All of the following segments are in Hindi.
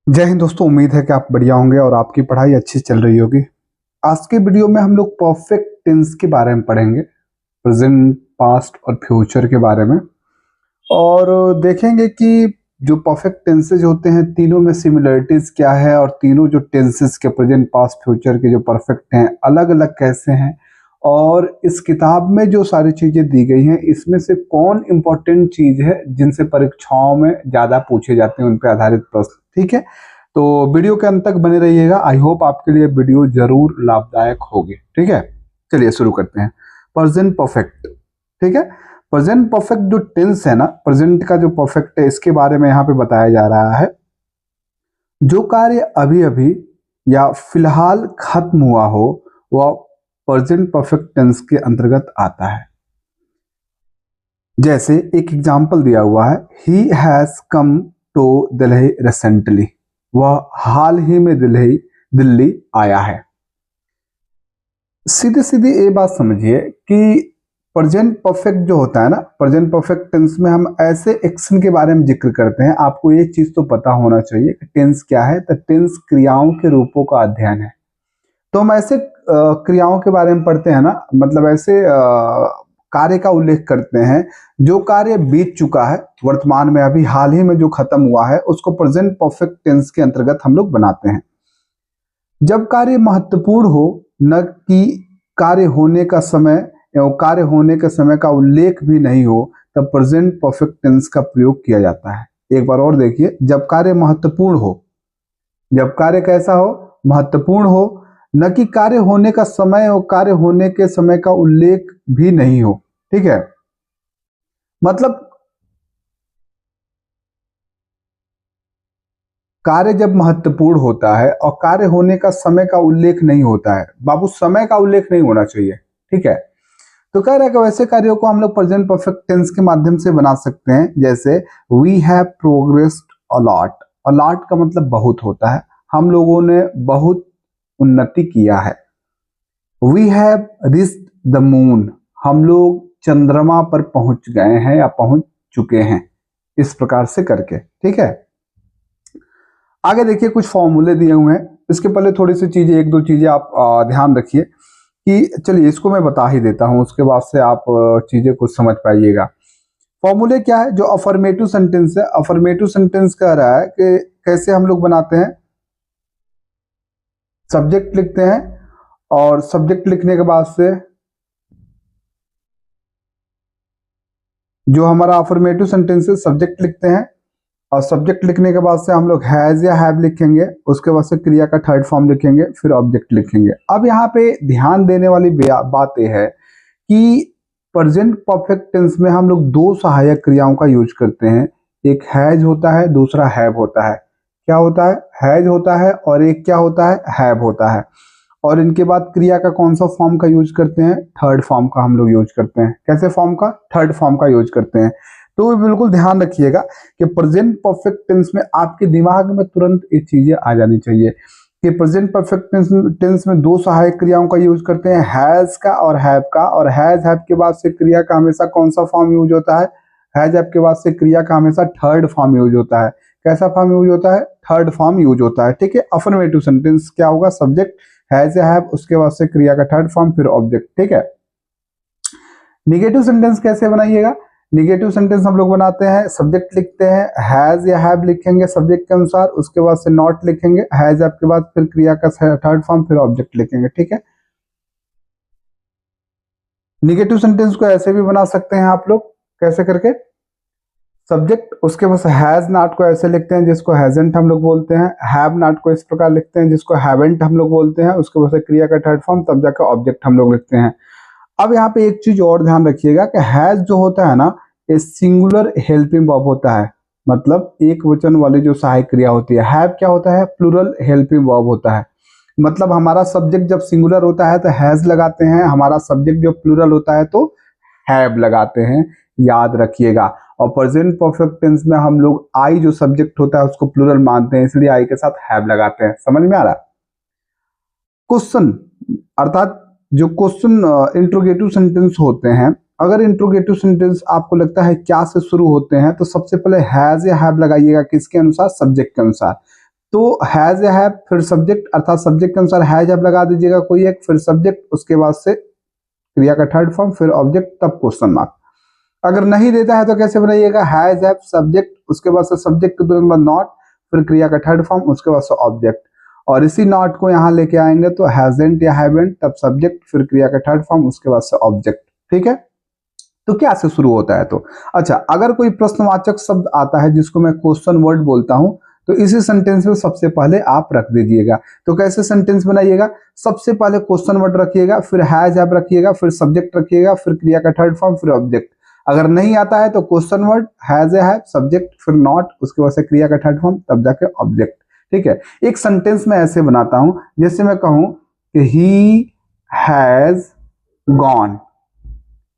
जय हिंद दोस्तों, उम्मीद है कि आप बढ़िया होंगे और आपकी पढ़ाई अच्छी चल रही होगी। आज के वीडियो में हम लोग परफेक्ट टेंस के बारे में पढ़ेंगे, प्रेजेंट, पास्ट और फ्यूचर के बारे में। और देखेंगे कि जो परफेक्ट टेंसेज होते हैं तीनों में सिमिलरिटीज क्या है और तीनों जो टेंसेस के प्रेजेंट, पास्ट, फ्यूचर के जो परफेक्ट हैं अलग अलग कैसे हैं। और इस किताब में जो सारी चीजें दी गई हैं इसमें से कौन इंपॉर्टेंट चीज है जिनसे परीक्षाओं में ज्यादा पूछे जाते हैं, उन पर आधारित प्रश्न। ठीक है, तो वीडियो के अंत तक बने रहिएगा। आई होप आपके लिए वीडियो जरूर लाभदायक होगी। ठीक है, चलिए शुरू करते हैं। Present perfect. ठीक है, प्रेजेंट परफेक्ट जो टेंस है ना, प्रेजेंट का जो परफेक्ट है इसके बारे में यहाँ पे बताया जा रहा है। जो कार्य अभी अभी या फिलहाल खत्म हुआ हो वह प्रेजेंट परफेक्ट टेंस के अंतर्गत आता है। जैसे एक एग्जाम्पल दिया हुआ है, he has come to Delhi recently. वह हाल ही में दिल्ली आया है। सीधे सीधे ये बात समझिए कि प्रेजेंट परफेक्ट जो होता है ना, प्रेजेंट परफेक्ट टेंस में हम ऐसे एक्शन के बारे में जिक्र करते हैं। आपको ये चीज तो पता होना चाहिए कि टेंस क्या है। तो टेंस क्रियाओं के रूपों का अध्ययन है। तो हम ऐसे क्रियाओं के बारे में पढ़ते हैं ना, मतलब ऐसे कार्य का उल्लेख करते हैं जो कार्य बीत चुका है, वर्तमान में अभी हाल ही में जो खत्म हुआ है उसको प्रेजेंट परफेक्ट टेंस के अंतर्गत हम लोग बनाते हैं। जब कार्य महत्वपूर्ण हो, न कि कार्य होने का समय एवं कार्य होने के समय का उल्लेख भी नहीं हो, तब प्रेजेंट परफेक्ट टेंस का प्रयोग किया जाता है। एक बार और देखिए, जब कार्य महत्वपूर्ण हो, जब कार्य कैसा हो, महत्वपूर्ण हो, न कि कार्य होने का समय और कार्य होने के समय का उल्लेख भी नहीं हो। ठीक है, मतलब कार्य जब महत्वपूर्ण होता है और कार्य होने का समय का उल्लेख नहीं होता है, बाबू समय का उल्लेख नहीं होना चाहिए। ठीक है, तो कह रहा है कि वैसे कार्यों को हम लोग प्रेजेंट परफेक्ट टेंस के माध्यम से बना सकते हैं। जैसे we have progressed a lot. A lot का मतलब बहुत होता है, हम लोगों ने बहुत उन्नति किया है। We have reached the moon. हम लोग चंद्रमा पर पहुंच गए हैं या पहुंच चुके हैं, इस प्रकार से करके। ठीक है, आगे देखिए कुछ फॉर्मूले दिए हुए हैं। इसके पहले थोड़ी सी चीजें, एक दो चीजें आप ध्यान रखिए कि चलिए इसको मैं बता ही देता हूं, उसके बाद से आप चीजें कुछ समझ पाइएगा। फॉर्मूले क्या है? जो अफर्मेटिव सेंटेंस है, अफर्मेटिव सेंटेंस कह रहा है कि कैसे हम लोग बनाते हैं। सब्जेक्ट लिखते हैं और सब्जेक्ट लिखने के बाद से जो हमारा अफर्मेटिव सेंटेंस है, सब्जेक्ट लिखते हैं और सब्जेक्ट लिखने के बाद से हम लोग हैज या हैव लिखेंगे। उसके बाद से क्रिया का थर्ड फॉर्म लिखेंगे, फिर ऑब्जेक्ट लिखेंगे। अब यहाँ पे ध्यान देने वाली बात यह है कि प्रेजेंट परफेक्ट टेंस में हम लोग दो सहायक क्रियाओं का यूज करते हैं। एक हैज होता है, दूसरा हैव होता है। क्या होता है? हैज होता है और एक क्या होता है? हैव होता है। और इनके बाद क्रिया का कौन सा फॉर्म का यूज करते हैं? थर्ड फॉर्म का हम लोग यूज करते हैं। कैसे फॉर्म का? थर्ड फॉर्म का यूज करते हैं। तो बिल्कुल ध्यान रखिएगा कि प्रेजेंट परफेक्ट टेंस में आपके दिमाग में तुरंत ये चीजें आ जानी चाहिए कि प्रेजेंट परफेक्ट टेंस में दो सहायक क्रियाओं का यूज करते हैं, हैज का और हैव का। और हैज हैव के बाद से क्रिया का हमेशा कौन सा फॉर्म यूज होता है? हैज हैव के बाद से क्रिया का हमेशा थर्ड फॉर्म यूज होता है। कैसा फॉर्म यूज होता है? थर्ड फॉर्म यूज होता है। ठीक है, अफर्मेटिव सेंटेंस क्या होगा? सब्जेक्ट हैज या हैव, उसके बाद से क्रिया का थर्ड फॉर्म, फिर ऑब्जेक्ट। ठीक है, निगेटिव सेंटेंस कैसे बनाइएगा? निगेटिव सेंटेंस हम लोग बनाते हैं, सब्जेक्ट लिखते हैं, हैज या हैव लिखेंगे सब्जेक्ट के अनुसार, उसके बाद से नॉट लिखेंगे, हैज हैव के बाद फिर क्रिया का थर्ड फॉर्म, फिर ऑब्जेक्ट लिखेंगे। ठीक है, निगेटिव सेंटेंस को ऐसे भी बना सकते हैं आप लोग। कैसे करके? सब्जेक्ट, उसके बाद हैज नॉट को ऐसे लिखते हैं जिसको हैजेंट हम लोग बोलते हैं, हैव नॉट को इस प्रकार लिखते हैं जिसको हैवेंट हम लोग बोलते हैं, उसके बाद से क्रिया का थर्ड फॉर्म, तब जाकर ऑब्जेक्ट हम लोग लिखते हैं। अब यहाँ पे एक चीज और ध्यान रखिएगा कि हैज जो होता है ना, ये सिंगुलर हेल्पिंग वर्ब होता है, मतलब एक वचन वाली जो सहायक क्रिया होती है। हैव क्या होता है? प्लूरल हेल्पिंग वर्ब होता है। मतलब हमारा सब्जेक्ट जब सिंगुलर होता है तो हैज लगाते हैं, हमारा सब्जेक्ट जब प्लूरल होता है तो हैव लगाते हैं, याद रखिएगा। और प्रेजेंट परफेक्ट टेंस में हम लोग आई जो सब्जेक्ट होता है उसको प्लूरल मानते हैं, इसलिए आई के साथ हैव लगाते हैं। समझ में आ रहा? क्वेश्चन, अर्थात जो क्वेश्चन इंट्रोगेटिव सेंटेंस होते हैं, अगर इंट्रोगेटिव सेंटेंस आपको लगता है क्या से शुरू होते हैं तो सबसे पहले हैज या हैव लगाइएगा। किसके अनुसार? सब्जेक्ट के अनुसार। तो हैज या हैव फिर सब्जेक्ट, अर्थात सब्जेक्ट के अनुसार हैज हैव लगा दीजिएगा कोई एक, फिर सब्जेक्ट, उसके बाद से क्रिया का थर्ड फॉर्म, फिर ऑब्जेक्ट, तब क्वेश्चन मार्क। अगर नहीं देता है तो कैसे बनाइएगा, हैज हैव सब्जेक्ट, उसके बाद से सब्जेक्ट के तुरंत बाद नॉट, फिर क्रिया का थर्ड फॉर्म, उसके बाद से ऑब्जेक्ट, और इसी नॉट को यहाँ लेके आएंगे तो हैजंट या हैवेंट, तब सब्जेक्ट, फिर क्रिया का थर्ड फॉर्म, उसके बाद से ऑब्जेक्ट। ठीक है, तो क्या से शुरू होता है तो अच्छा, अगर कोई प्रश्नवाचक शब्द आता है जिसको मैं क्वेश्चन वर्ड बोलता हूं, तो इसी सेंटेंस में सबसे पहले आप रख दीजिएगा। तो कैसे सेंटेंस बनाइएगा, सबसे पहले क्वेश्चन वर्ड रखिएगा, फिर हैज हैव रखिएगा, फिर सब्जेक्ट रखिएगा, फिर क्रिया का थर्ड फॉर्म, फिर ऑब्जेक्ट। अगर नहीं आता है तो question word, has have, subject, फिर नॉट, उसके बाद से क्रिया का थर्ड फॉर्म, तब जाके ऑब्जेक्ट। ठीक है, एक सेंटेंस में ऐसे बनाता हूं, जैसे मैं कहूं कि ही हैज गॉन,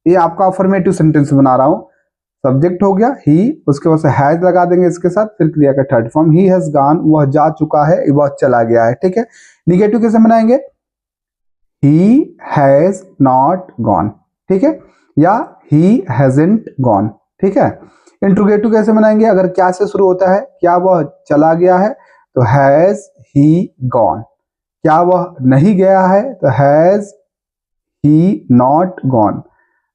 ये आपका अफर्मेटिव सेंटेंस बना रहा हूं। सब्जेक्ट हो गया ही, उसके बाद से हैज लगा देंगे इसके साथ, फिर क्रिया का third form, he has gone, वह जा चुका है, वह चला गया है। ठीक है, निगेटिव कैसे बनाएंगे, ही हैज नॉट गॉन। ठीक है, या ही हैजंट गॉन। ठीक है, इंट्रोगेटिव कैसे बनाएंगे, अगर क्या से शुरू होता है, क्या वह चला गया है, तो हैज ही गॉन। क्या वह नहीं गया है, तो हैज ही नॉट गॉन,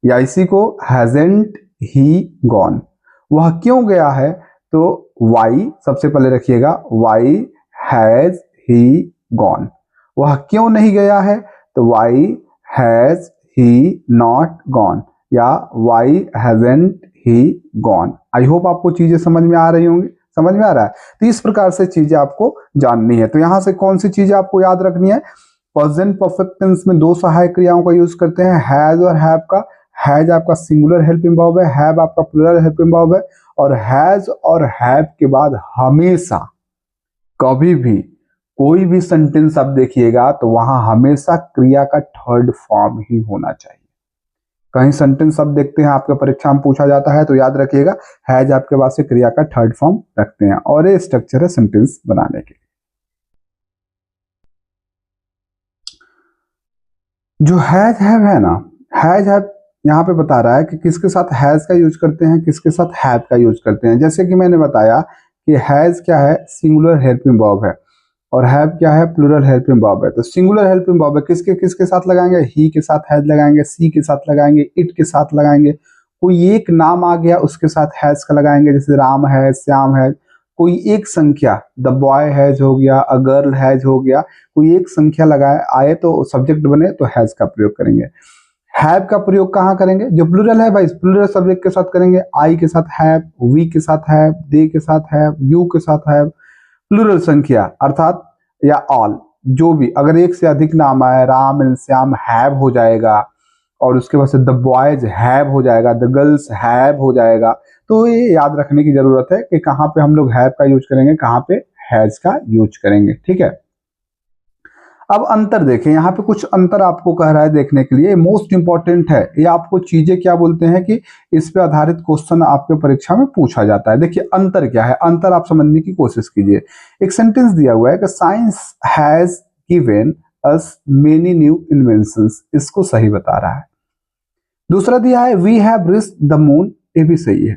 या इसी को हैजंट ही गॉन। वह क्यों गया है, तो वाई सबसे पहले रखिएगा, वाई हैज ही गॉन। वह क्यों नहीं गया है, तो why has he not gone, या why hasn't he gone. I hope आपको चीजें समझ में आ रही होंगी, समझ में आ रहा है। तो इस प्रकार से चीजें आपको जाननी है। तो यहां से कौन सी चीजें आपको याद रखनी है, प्रेजेंट परफेक्ट टेंस में दो सहायक क्रियाओं का यूज करते हैं, हैज और हैव का। हैज आपका सिंगुलर हेल्पिंग वर्ब है, हैव आपका प्लूरल हेल्पिंग वर्ब है, और हैज और हैव के बाद हमेशा कभी भी कोई भी सेंटेंस आप देखिएगा तो वहां हमेशा क्रिया का थर्ड फॉर्म ही होना चाहिए। कहीं सेंटेंस आप देखते हैं आपके परीक्षा में पूछा जाता है तो याद रखिएगा हैज आपके बाद से क्रिया का थर्ड फॉर्म रखते हैं, और ये स्ट्रक्चर है सेंटेंस बनाने के लिए। जो हैज हैव है ना, हैज हैव यहाँ पे बता रहा है कि किसके साथ हैज का यूज करते हैं, किसके साथ हैव का यूज करते हैं। जैसे कि मैंने बताया कि हैज क्या है, सिंगुलर हेल्पिंग वर्ब है, और हैव क्या है, प्लूरल हेल्पिंग वर्ब है। तो सिंगुलर हेल्पिंग वर्ब है, किसके किसके साथ लगाएंगे, ही के साथ हैज लगाएंगे, सी के साथ लगाएंगे, इट के साथ लगाएंगे, कोई एक नाम आ गया उसके साथ हैज का लगाएंगे, जैसे राम है, श्याम है। कोई एक संख्या, द बॉय हैज हो गया, अ गर्ल हैज हो गया, कोई एक संख्या लगाए आए तो सब्जेक्ट बने तो हैज का प्रयोग करेंगे। हैव का प्रयोग कहाँ करेंगे, जो प्लूरल है भाई, प्लूरल सब्जेक्ट के साथ करेंगे, आई के साथ हैव, वी के साथ हैव, दे के साथ हैव, यू के साथ हैव। प्लूरल संख्या अर्थात या ऑल, जो भी अगर एक से अधिक नाम आए, राम एंड श्याम हैव हो जाएगा, और उसके बाद से द बॉयज हैव हो जाएगा, द गर्ल्स हैव हो जाएगा। तो ये याद रखने की जरूरत है कि कहाँ पे हम लोग हैव का यूज करेंगे, कहाँ पे हैज का यूज करेंगे। ठीक है, अब अंतर देखें, यहाँ पे कुछ अंतर आपको कह रहा है देखने के लिए, मोस्ट इंपॉर्टेंट है ये। आपको चीजें क्या बोलते हैं कि इस पे आधारित क्वेश्चन आपके परीक्षा में पूछा जाता है। देखिए अंतर क्या है, अंतर आप समझने की कोशिश कीजिए। एक सेंटेंस दिया हुआ है कि science has given us many new inventions, इसको सही बता रहा है। दूसरा दिया है we have reached the moon, ये भी सही है।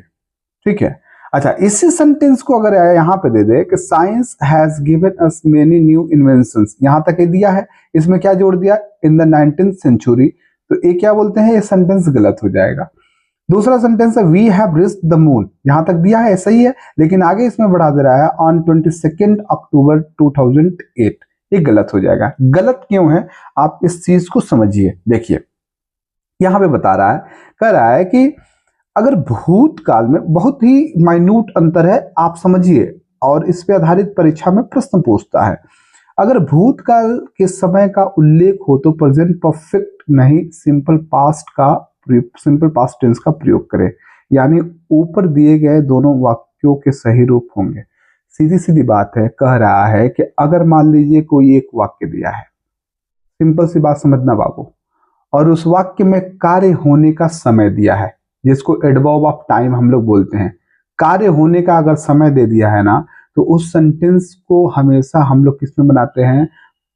ठीक है, अच्छा इसी सेंटेंस को अगर यहाँ पे दे दे कि science has given us many new inventions, यहां तक ये दिया है, इसमें क्या जोड़ दिया, इन द 19th सेंचुरी, तो ये क्या बोलते हैं, ये सेंटेंस गलत हो जाएगा। दूसरा सेंटेंस है we have reached the moon, यहां तक दिया है सही है, लेकिन आगे इसमें बढ़ा दे रहा है ऑन 22 अक्टूबर 2008, ये गलत हो जाएगा। गलत क्यों है, आप इस चीज को समझिए। देखिए यहां पे बता रहा है, कह रहा है कि अगर भूतकाल में, बहुत ही माइन्यूट अंतर है आप समझिए, और इस पे आधारित परीक्षा में प्रश्न पूछता है, अगर भूतकाल के समय का उल्लेख हो तो प्रेजेंट परफेक्ट नहीं सिंपल पास्ट का, सिंपल पास्ट टेंस का प्रयोग करें, यानी ऊपर दिए गए दोनों वाक्यों के सही रूप होंगे। सीधी सीधी बात है, कह रहा है कि अगर मान लीजिए कोई एक वाक्य दिया है, सिंपल सी बात समझना बाबू, और उस वाक्य में कार्य होने का समय दिया है, जिसको एडवर्ब ऑफ टाइम हम लोग बोलते हैं, कार्य होने का अगर समय दे दिया है ना, तो उस सेंटेंस को हमेशा हम लोग किसमें बनाते हैं,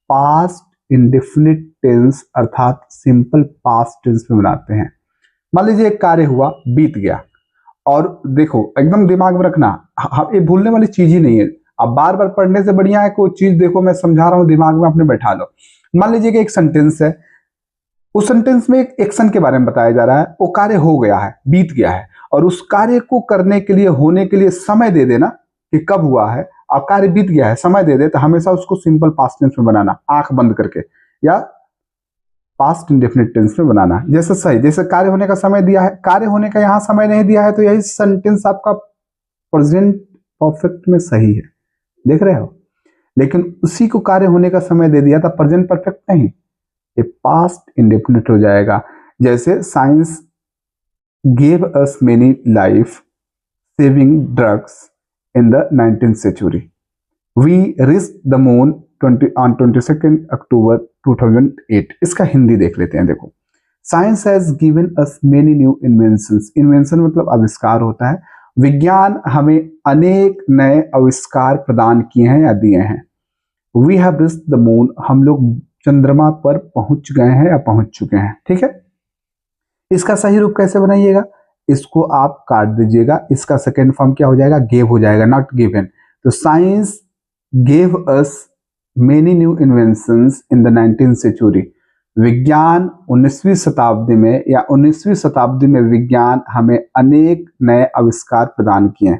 पास्ट इंडेफिनिट टेंस अर्थात सिंपल पास्ट टेंस में बनाते हैं। मान लीजिए एक कार्य हुआ, बीत गया, और देखो एकदम दिमाग में रखना, ये भूलने वाली चीज ही नहीं है, अब बार बार पढ़ने से बढ़िया है कोई चीज देखो मैं समझा रहा हूं दिमाग में अपने बैठा लो। मान लीजिए कि एक सेंटेंस है, उस सेंटेंस में एक एक्शन के बारे में बताया जा रहा है, वो कार्य हो गया है, बीत गया है, और उस कार्य को करने के लिए, होने के लिए समय दे देना कि कब हुआ है, और कार्य बीत गया है, समय दे दे, तो हमेशा उसको सिंपल पास्ट टेंस में बनाना, आंख बंद करके, या पास्ट इंडेफिनिट टेंस में बनाना। जैसे सही, जैसे कार्य होने का समय दिया है, कार्य होने का यहाँ समय नहीं दिया है, तो यही सेंटेंस आपका प्रेजेंट परफेक्ट में सही है, देख रहे हो। लेकिन उसी को कार्य होने का समय दे दिया था, प्रेजेंट परफेक्ट नहीं, ये पास्ट इंडेफिनिट हो जाएगा। जैसे science gave us many life saving drugs in the 19th century. We reached the moon on 22nd October 2008. इसका हिंदी देख लेते हैं। देखो, science has given us many new inventions. Invention मतलब आविष्कार होता है। विज्ञान हमें अनेक नए आविष्कार प्रदान किए हैं या दिए हैं। We have reached the moon, हम लोग चंद्रमा पर पहुंच गए हैं या पहुंच चुके हैं। ठीक है, इसका सही रूप कैसे बनाइएगा, इसको आप काट दीजिएगा, इसका सेकेंड फॉर्म क्या हो जाएगा, गेव हो जाएगा, नॉट गिवन। तो science gave us many new inventions in the 19th century। विज्ञान 19वीं शताब्दी में या 19वीं शताब्दी में विज्ञान हमें अनेक नए आविष्कार प्रदान किए।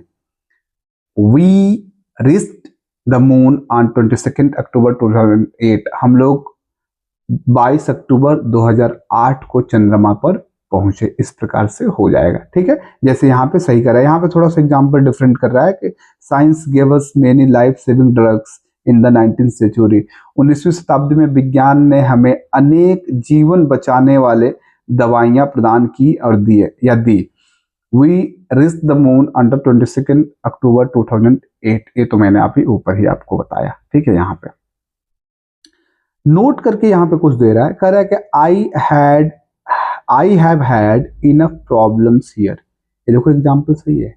We reached the moon on 22nd October 2008। हम लोग 22 अक्टूबर 2008 को चंद्रमा पर पहुंचे। इस प्रकार से हो जाएगा। ठीक है, जैसे यहाँ पे सही कर रहा है, यहाँ पे थोड़ा सा एग्जाम्पल डिफरेंट कर रहा है कि science gave us many life saving drugs in the 19th century। 19वीं शताब्दी में विज्ञान ने हमें अनेक जीवन बचाने वाले दवाइयां प्रदान की और दिए या दी। We reached the moon under 22nd October 2008। ये तो मैंने अभी ऊपर ही आपको बताया। ठीक है, यहाँ पे नोट करके यहाँ पे कुछ दे रहा है, कह रहा है कि I have had enough problems here. ये देखो एग्जाम्पल सही है।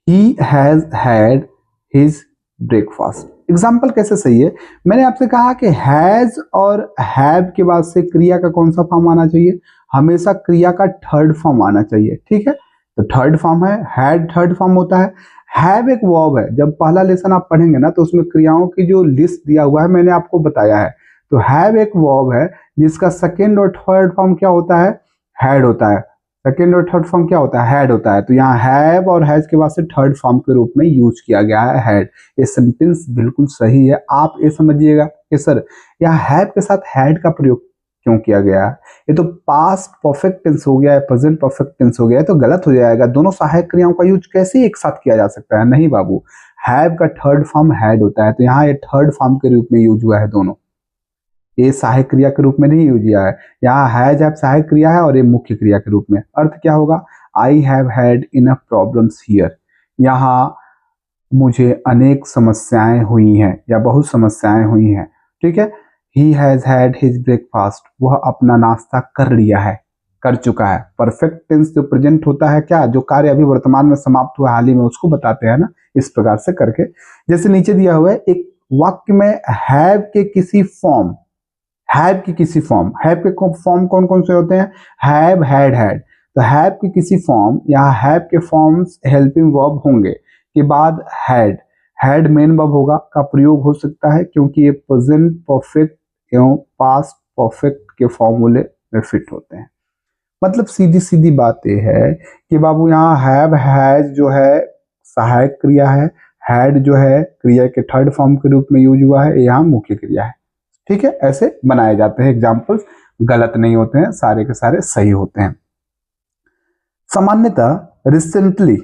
He has had his breakfast. Example कैसे सही है, मैंने आपसे कहा कि हैज और हैव के बाद से क्रिया का कौन सा फॉर्म आना चाहिए, हमेशा क्रिया का थर्ड फॉर्म आना चाहिए। ठीक है, तो थर्ड फॉर्म है, हैड थर्ड फॉर्म होता है। हैव एक वर्ब है, जब पहला लेसन आप पढ़ेंगे ना तो उसमें क्रियाओं की जो लिस्ट दिया हुआ है मैंने आपको बताया है। तो हैव एक वर्ब है जिसका सेकेंड और थर्ड फॉर्म क्या होता है, हैड होता है। सेकेंड और थर्ड फॉर्म क्या होता है, हैड होता है। तो यहाँ हैव और हैज के बाद से थर्ड फॉर्म के रूप में यूज किया गया है हैड। ये सेंटेंस बिल्कुल सही है। आप ये समझिएगा कि सर यहाँ हैव के साथ हैड का प्रयोग क्यों किया गया है, ये तो पास्ट परफेक्ट टेंस हो गया है, प्रेजेंट परफेक्ट टेंस हो गया है, तो गलत हो जाएगा। दोनों सहायक क्रियाओं का यूज कैसे एक साथ किया जा सकता है, नहीं बाबू, हैव का थर्ड फॉर्म हैड होता है, तो यहाँ ये थर्ड फॉर्म के रूप में यूज हुआ है दोनों, ये सहायक क्रिया के रूप में नहीं यूज किया है। यहाँ हैज हैव सहायक क्रिया है और ये मुख्य क्रिया के रूप में। अर्थ क्या होगा, I have had enough problems here, यहाँ मुझे अनेक समस्याएं हुई हैं या बहुत समस्याएं हुई हैं। ठीक है, he has had his breakfast, वह अपना नाश्ता कर लिया है, कर चुका है। परफेक्ट टेंस जो प्रेजेंट होता है, क्या जो कार्य अभी वर्तमान में समाप्त हुआ हाल ही में, उसको बताते हैं ना, इस प्रकार से करके। जैसे नीचे दिया हुआ है एक वाक्य में हैव के किसी फॉर्म, हैव की किसी फॉर्म, हैव के फॉर्म कौन कौन से होते हैं, हैव हैड हैड, तो हैव की किसी फॉर्म या हैव के फॉर्म्स हेल्पिंग वर्ब होंगे के बाद हैड मेन वर्ब होगा का प्रयोग हो सकता है, क्योंकि ये प्रेजेंट परफेक्ट एवं पास्ट परफेक्ट के फॉर्मूले में फिट होते हैं। मतलब सीधी सीधी बात यह है कि बाबू यहाँ हैव हैज जो है सहायक क्रिया है, हैड जो है क्रिया के थर्ड फॉर्म के रूप में यूज हुआ है, यहाँ मुख्य क्रिया है। ठीक है, ऐसे बनाए जाते हैं एग्जाम्पल्स, गलत नहीं होते हैं, सारे के सारे सही होते हैं। सामान्यतः रिसेंटली,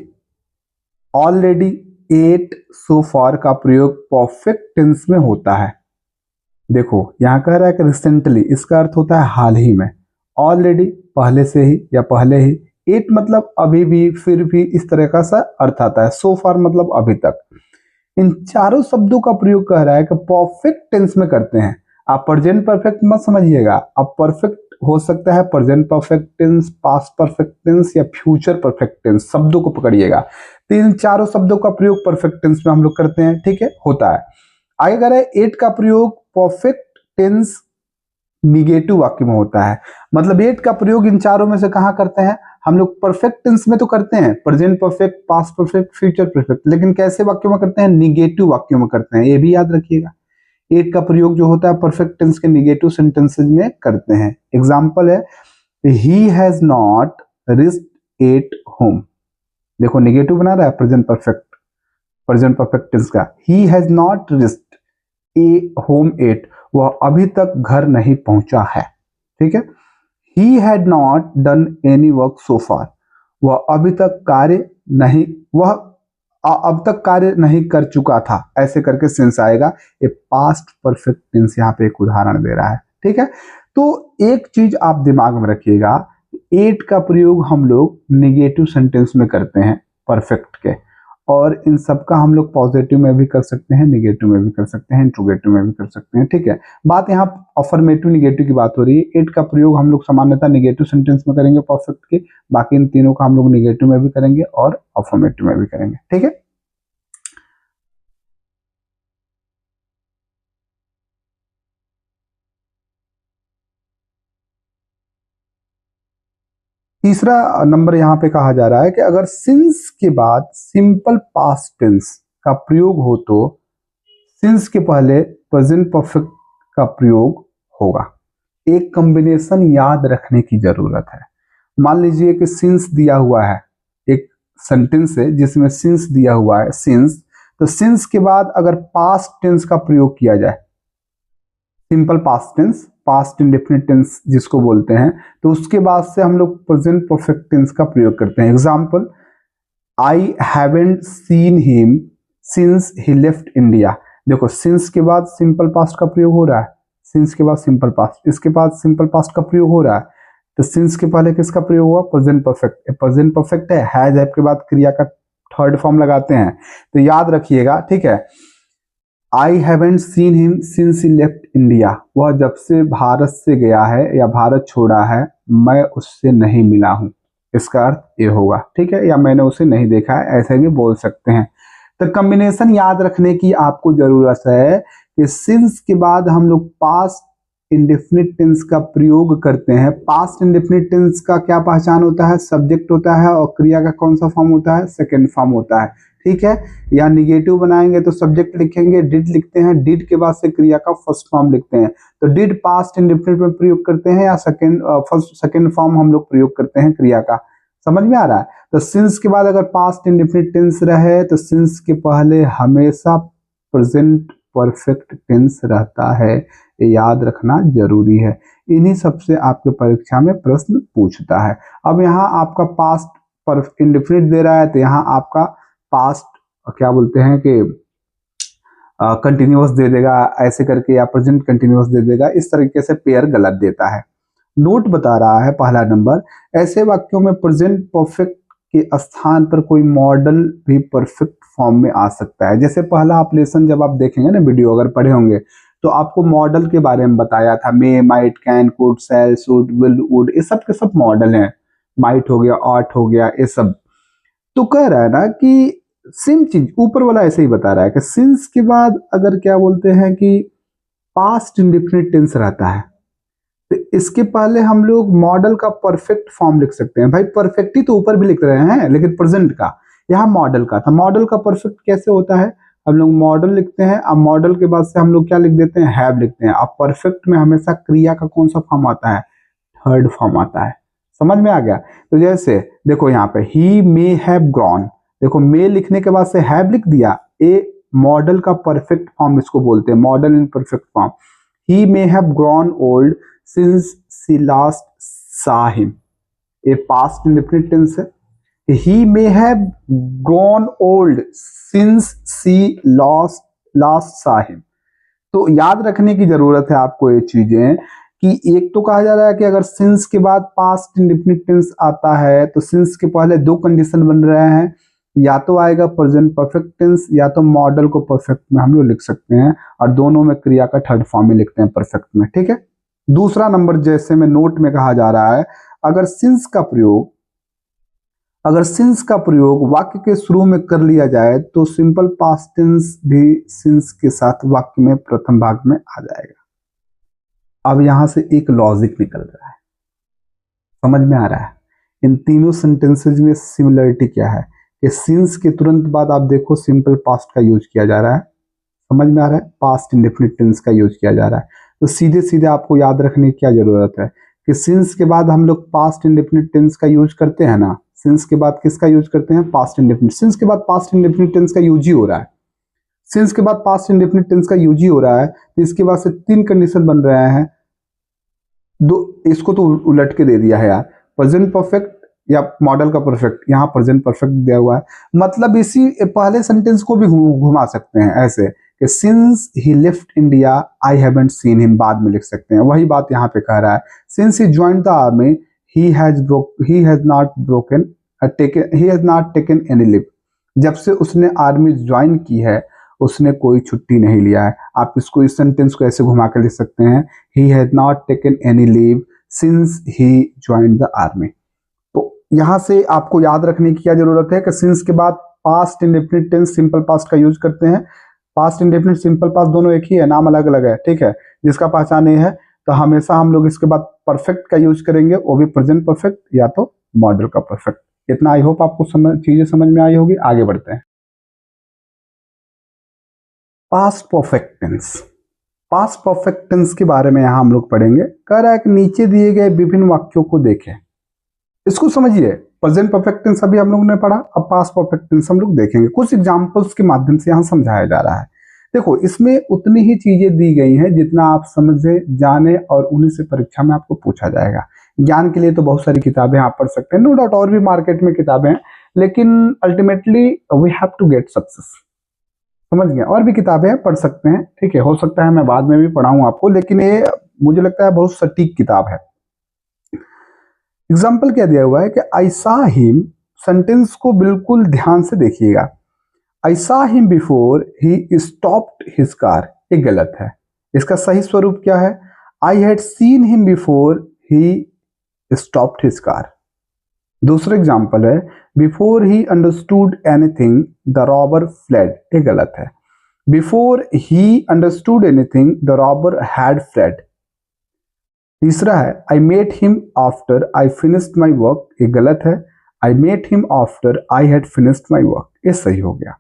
ऑलरेडी, एट, सो फार का प्रयोग परफेक्ट टेंस में होता है। देखो यहाँ कह रहा है कि रिसेंटली, इसका अर्थ होता है हाल ही में, ऑलरेडी पहले से ही या पहले ही, एट मतलब अभी भी, फिर भी, इस तरह का सा अर्थ आता है, सो फार मतलब अभी तक। इन चारों शब्दों का प्रयोग कह रहा है कि परफेक्ट टेंस में करते हैं। आप प्रेजेंट परफेक्ट मत समझिएगा, अब परफेक्ट हो सकता है present perfect tense, past perfect tense या फ्यूचर परफेक्ट टेंस, शब्दों को पकड़िएगा। तो इन चारों शब्दों का प्रयोग परफेक्ट टेंस में हम लोग करते हैं। ठीक है, होता है। आगे कह रहा है एट का प्रयोग परफेक्ट टेंस निगेटिव वाक्य में होता है। मतलब एट का प्रयोग इन चारों में से कहां करते हैं, हम लोग परफेक्ट टेंस में तो करते हैं, present perfect, past perfect, future perfect, लेकिन कैसे वाक्यों में करते हैं? निगेटिव वाक्यों में करते हैं, ये भी याद रखिएगा। एट का प्रयोग जो होता है परफेक्ट टेंस के निगेटिव सेंटेंसेज में करते हैं। एग्जाम्पल है, he has not reached at home. देखो निगेटिव बना रहा है प्रेजेंट परफेक्ट टेंस का। He has not reached a home at, वह अभी तक घर नहीं पहुंचा है। ठीक है। He had not done any work so far, वह अभी तक कार्य नहीं, वह अब तक कार्य नहीं कर चुका था, ऐसे करके सेंस आएगा। ये पास्ट परफेक्ट टेंस यहाँ पे एक उदाहरण दे रहा है। ठीक है। तो एक चीज आप दिमाग में रखिएगा, एट का प्रयोग हम लोग निगेटिव सेंटेंस में करते हैं परफेक्ट के, और इन सब का हम लोग पॉजिटिव में भी कर सकते हैं, निगेटिव में भी कर सकते हैं, इंट्रोगेटिव में भी कर सकते हैं। ठीक है। बात यहाँ अफर्मेटिव निगेटिव की बात हो रही है। एट का प्रयोग हम लोग सामान्यतः निगेटिव सेंटेंस में करेंगे परफेक्ट के, बाकी इन तीनों का हम लोग निगेटिव में भी करेंगे और अफर्मेटिव में भी करेंगे। ठीक है। तीसरा नंबर यहाँ पे कहा जा रहा है कि अगर सिंस के बाद सिंपल पास्ट टेंस का प्रयोग हो तो सिंस के पहले प्रेजेंट परफेक्ट का प्रयोग होगा। एक कॉम्बिनेशन याद रखने की जरूरत है। मान लीजिए कि सिंस दिया हुआ है, एक सेंटेंस है जिसमें सिंस दिया हुआ है, सिंस, तो सिंस के बाद अगर पास्ट टेंस का प्रयोग किया जाए, simple past tense, past indefinite tense जिसको बोलते हैं, तो उसके बाद से हम लोग प्रेजेंट परफेक्ट टेंस का प्रयोग करते हैं। Example, I haven't seen him since he left India. देखो सिंस के बाद सिंपल पास्ट का प्रयोग हो रहा है, सिंस के बाद सिंपल पास्ट, इसके बाद सिंपल पास्ट का प्रयोग हो रहा है, तो सिंस के पहले किसका प्रयोग हुआ? Present perfect. प्रेजेंट परफेक्ट है, हैज के बाद क्रिया का थर्ड फॉर्म लगाते हैं। तो याद रखिएगा, ठीक है। I haven't seen him since he left India, वह जब से भारत से गया है या भारत छोड़ा है, मैं उससे नहीं मिला हूं, इसका अर्थ ये होगा। ठीक है। या मैंने उसे नहीं देखा है, ऐसे भी बोल सकते हैं। तो कॉम्बिनेशन याद रखने की आपको जरूरत है कि सिंस के बाद हम लोग पास्ट इंडेफिनिट टेंस का प्रयोग करते हैं। पास्ट इंडेफिनिट टेंस का क्या पहचान होता है? सब्जेक्ट होता है और क्रिया का कौन सा फॉर्म होता है? सेकेंड फॉर्म होता है। ठीक है। या निगेटिव बनाएंगे तो सब्जेक्ट लिखेंगे, डिड लिखते हैं, डिड के बाद से क्रिया का फर्स्ट फॉर्म लिखते हैं। तो डिड पास्ट इंडेफिनिट में प्रयोग करते हैं या सेकेंड फॉर्म हम लोग प्रयोग करते हैं क्रिया का। समझ में आ रहा है? तो सिंस के बाद अगर पास्ट इंडेफिनिट टेंस रहे तो सिंस के पहले हमेशा प्रेजेंट परफेक्ट टेंस रहता है, ये याद रखना जरूरी है। इन्हीं सबसे आपके परीक्षा में प्रश्न पूछता है। अब यहाँ आपका पास्ट इंडेफिनिट दे रहा है, तो यहाँ आपका पास्ट क्या बोलते हैं कि कंटिन्यूअस दे देगा ऐसे करके, या प्रेजेंट कंटिन्यूअस दे देगा। इस तरीके से पेयर गलत देता है। नोट बता रहा है पहला नंबर, ऐसे वाक्यों में प्रेजेंट परफेक्ट के स्थान पर कोई मॉडल भी परफेक्ट फॉर्म में आ सकता है। जैसे पहला आप लेसन जब आप देखेंगे ना, वीडियो अगर पढ़े होंगे, तो आपको मॉडल के बारे में बताया था। May, might, can, could, shall, should, will, would, ये सब के सब मॉडल हैं। माइट हो गया, ऑट हो गया, ये सब। तो कह रहा है ना कि सेम चीज ऊपर वाला ऐसे ही बता रहा है कि सिंस के बाद अगर क्या बोलते हैं कि पास्ट इंडेफिनिट टेंस रहता है, तो इसके पहले हम लोग मॉडल का परफेक्ट फॉर्म लिख सकते हैं। भाई परफेक्ट ही तो ऊपर भी लिख रहे हैं, लेकिन प्रेजेंट का, यहाँ मॉडल का था। मॉडल का परफेक्ट कैसे होता है? हम लोग मॉडल लिखते हैं, अब मॉडल के बाद से हम लोग क्या लिख देते हैं? हैव लिखते हैं। अब परफेक्ट में हमेशा क्रिया का कौन सा फॉर्म आता है? थर्ड फॉर्म आता है। समझ में आ गया? तो जैसे देखो यहाँ पे ही मे हैव ग्रॉन, देखो मे लिखने के बाद से हैव लिख दिया, ए मॉडल का परफेक्ट फॉर्म इसको बोलते हैं, modal in perfect form. He may have grown old since she last saw him, ये पास्ट इंडेफिनिट टेंस है। he may have grown old since she last saw him। तो याद रखने की जरूरत है आपको ये चीजें कि एक तो कहा जा रहा है कि अगर सिंस के बाद पास्ट इंडेफिनिट टेंस आता है तो सिंस के पहले दो कंडीशन बन रहे हैं, या तो आएगा प्रेजेंट परफेक्ट टेंस या तो मॉडल को परफेक्ट में हम लोग लिख सकते हैं, और दोनों में क्रिया का थर्ड फॉर्म में लिखते हैं परफेक्ट में। ठीक है। दूसरा नंबर जैसे में नोट में कहा जा रहा है, अगर सिंस का प्रयोग वाक्य के शुरू में कर लिया जाए तो सिंपल पास्ट टेंस भी सिंस के साथ वाक्य में प्रथम भाग में आ जाएगा। अब यहां से एक लॉजिक निकल रहा है, समझ में आ रहा है? इन तीनों सेंटेंसेज में सिमिलरिटी क्या है कि सिंस के तुरंत बाद आप देखो सिंपल पास्ट का यूज किया जा रहा है, समझ में आ रहा है, पास्ट इंडेफिनिट टेंस का यूज किया जा रहा है। तो सीधे सीधे आपको याद रखने की क्या जरूरत है कि सिंस के बाद हम लोग पास्ट इंडेफिनिट टेंस का यूज करते हैं ना, सिंस के बाद किसका यूज करते हैं, पास्ट इंडेफिनिट। सिंस के बाद पास्ट इंडेफिनिट टेंस का यूज ही हो रहा है, सिंस के बाद पास्ट इंडेफिनिट टेंस का यूज ही हो रहा है, तो इसके बाद से तीन कंडीशन बन रहे हैं, दो इसको तो उलट के दे दिया है यार, प्रेजेंट परफेक्ट या मॉडल का परफेक्ट, यहाँ प्रेजेंट परफेक्ट दिया हुआ है, मतलब इसी पहले सेंटेंस को भी घुमा सकते हैं ऐसे कि since he left India I haven't seen him, बाद में लिख सकते हैं, वही बात यहाँ पे कह रहा है। Since he joined the army he has not taken any leave, जब से उसने आर्मी ज्वाइन की है उसने कोई छुट्टी नहीं लिया है। आप इसको इस सेंटेंस को ऐसे घुमा कर लिख सकते हैं, ही has not taken any leave since he joined the army. तो यहां से आपको याद रखने की क्या जरूरत है कि सिंस के बाद past indefinite tense simple past का यूज करते हैं। पास्ट इंडेफिनिट सिंपल पास्ट दोनों एक ही है, नाम अलग अलग है, ठीक है, जिसका पहचान नहीं है तो हमेशा हम लोग इसके बाद परफेक्ट का यूज करेंगे, वो भी प्रेजेंट परफेक्ट या तो मॉडल का परफेक्ट। इतना आई होप आपको चीजें समझ में आई होगी। आगे बढ़ते हैं। Past perfect tense, past perfect tense के बारे में यहां हम लोग पढ़ेंगे। कह रहा है कि नीचे दिए गए विभिन्न वाक्यों को देखें, इसको समझिए। प्रेजेंट परफेक्ट टेंस अभी हम लोग ने पढ़ा, अब पास्ट परफेक्ट टेंस हम लोग देखेंगे, कुछ एग्जांपल्स के माध्यम से यहां समझाया जा रहा है। देखो इसमें उतनी ही चीजें दी गई हैं जितना आप समझे जाने और उन्हीं से परीक्षा में आपको पूछा जाएगा। ज्ञान के लिए तो बहुत सारी किताबें आप पढ़ सकते हैं, नो डाउट और भी मार्केट में किताबें हैं, लेकिन ultimately we have to get success, समझ गए। और भी किताबें पढ़ सकते हैं, ठीक है, हो सकता है मैं बाद में भी पढ़ाऊं आपको, लेकिन ये मुझे लगता है बहुत सटीक किताब है। एग्जाम्पल क्या दिया हुआ है कि आई सा हिम, सेंटेंस को बिल्कुल ध्यान से देखिएगा। I saw him before he stopped his car, ये गलत है। इसका सही स्वरूप क्या है, I had seen him before he stopped his car. दूसरा एग्जाम्पल है before he understood anything the robber fled, ये गलत है। Before he understood anything the robber had fled. तीसरा है I met him after I finished my work, ये गलत है। I met him after I had finished my work, ये सही हो गया।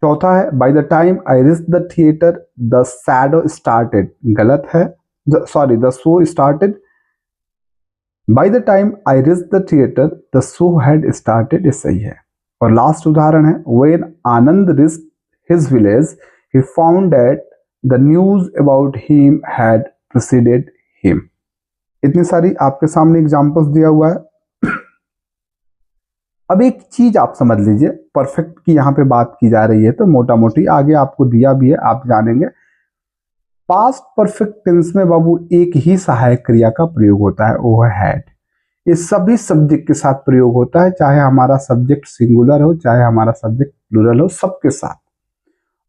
चौथा है bye the time I reached the theatre the shadow started, गलत है, sorry the show started. Bye the time I reached the theatre the show had started, ये सही है। और लास्ट उदाहरण है when Anand reached his village he found that the news about him had preceded him. इतनी सारी आपके सामने एग्जांपल्स दिया हुआ है। अब एक चीज आप समझ लीजिए, परफेक्ट की यहाँ पे बात की जा रही है तो मोटा मोटी आगे आपको दिया भी है, आप जानेंगे। पास्ट परफेक्ट टेंस में बाबू एक ही सहायक क्रिया का प्रयोग होता है, वो है हैड। ये सभी सब्जेक्ट के साथ प्रयोग होता है, चाहे हमारा सब्जेक्ट सिंगुलर हो चाहे हमारा सब्जेक्ट प्लूरल हो, सबके साथ।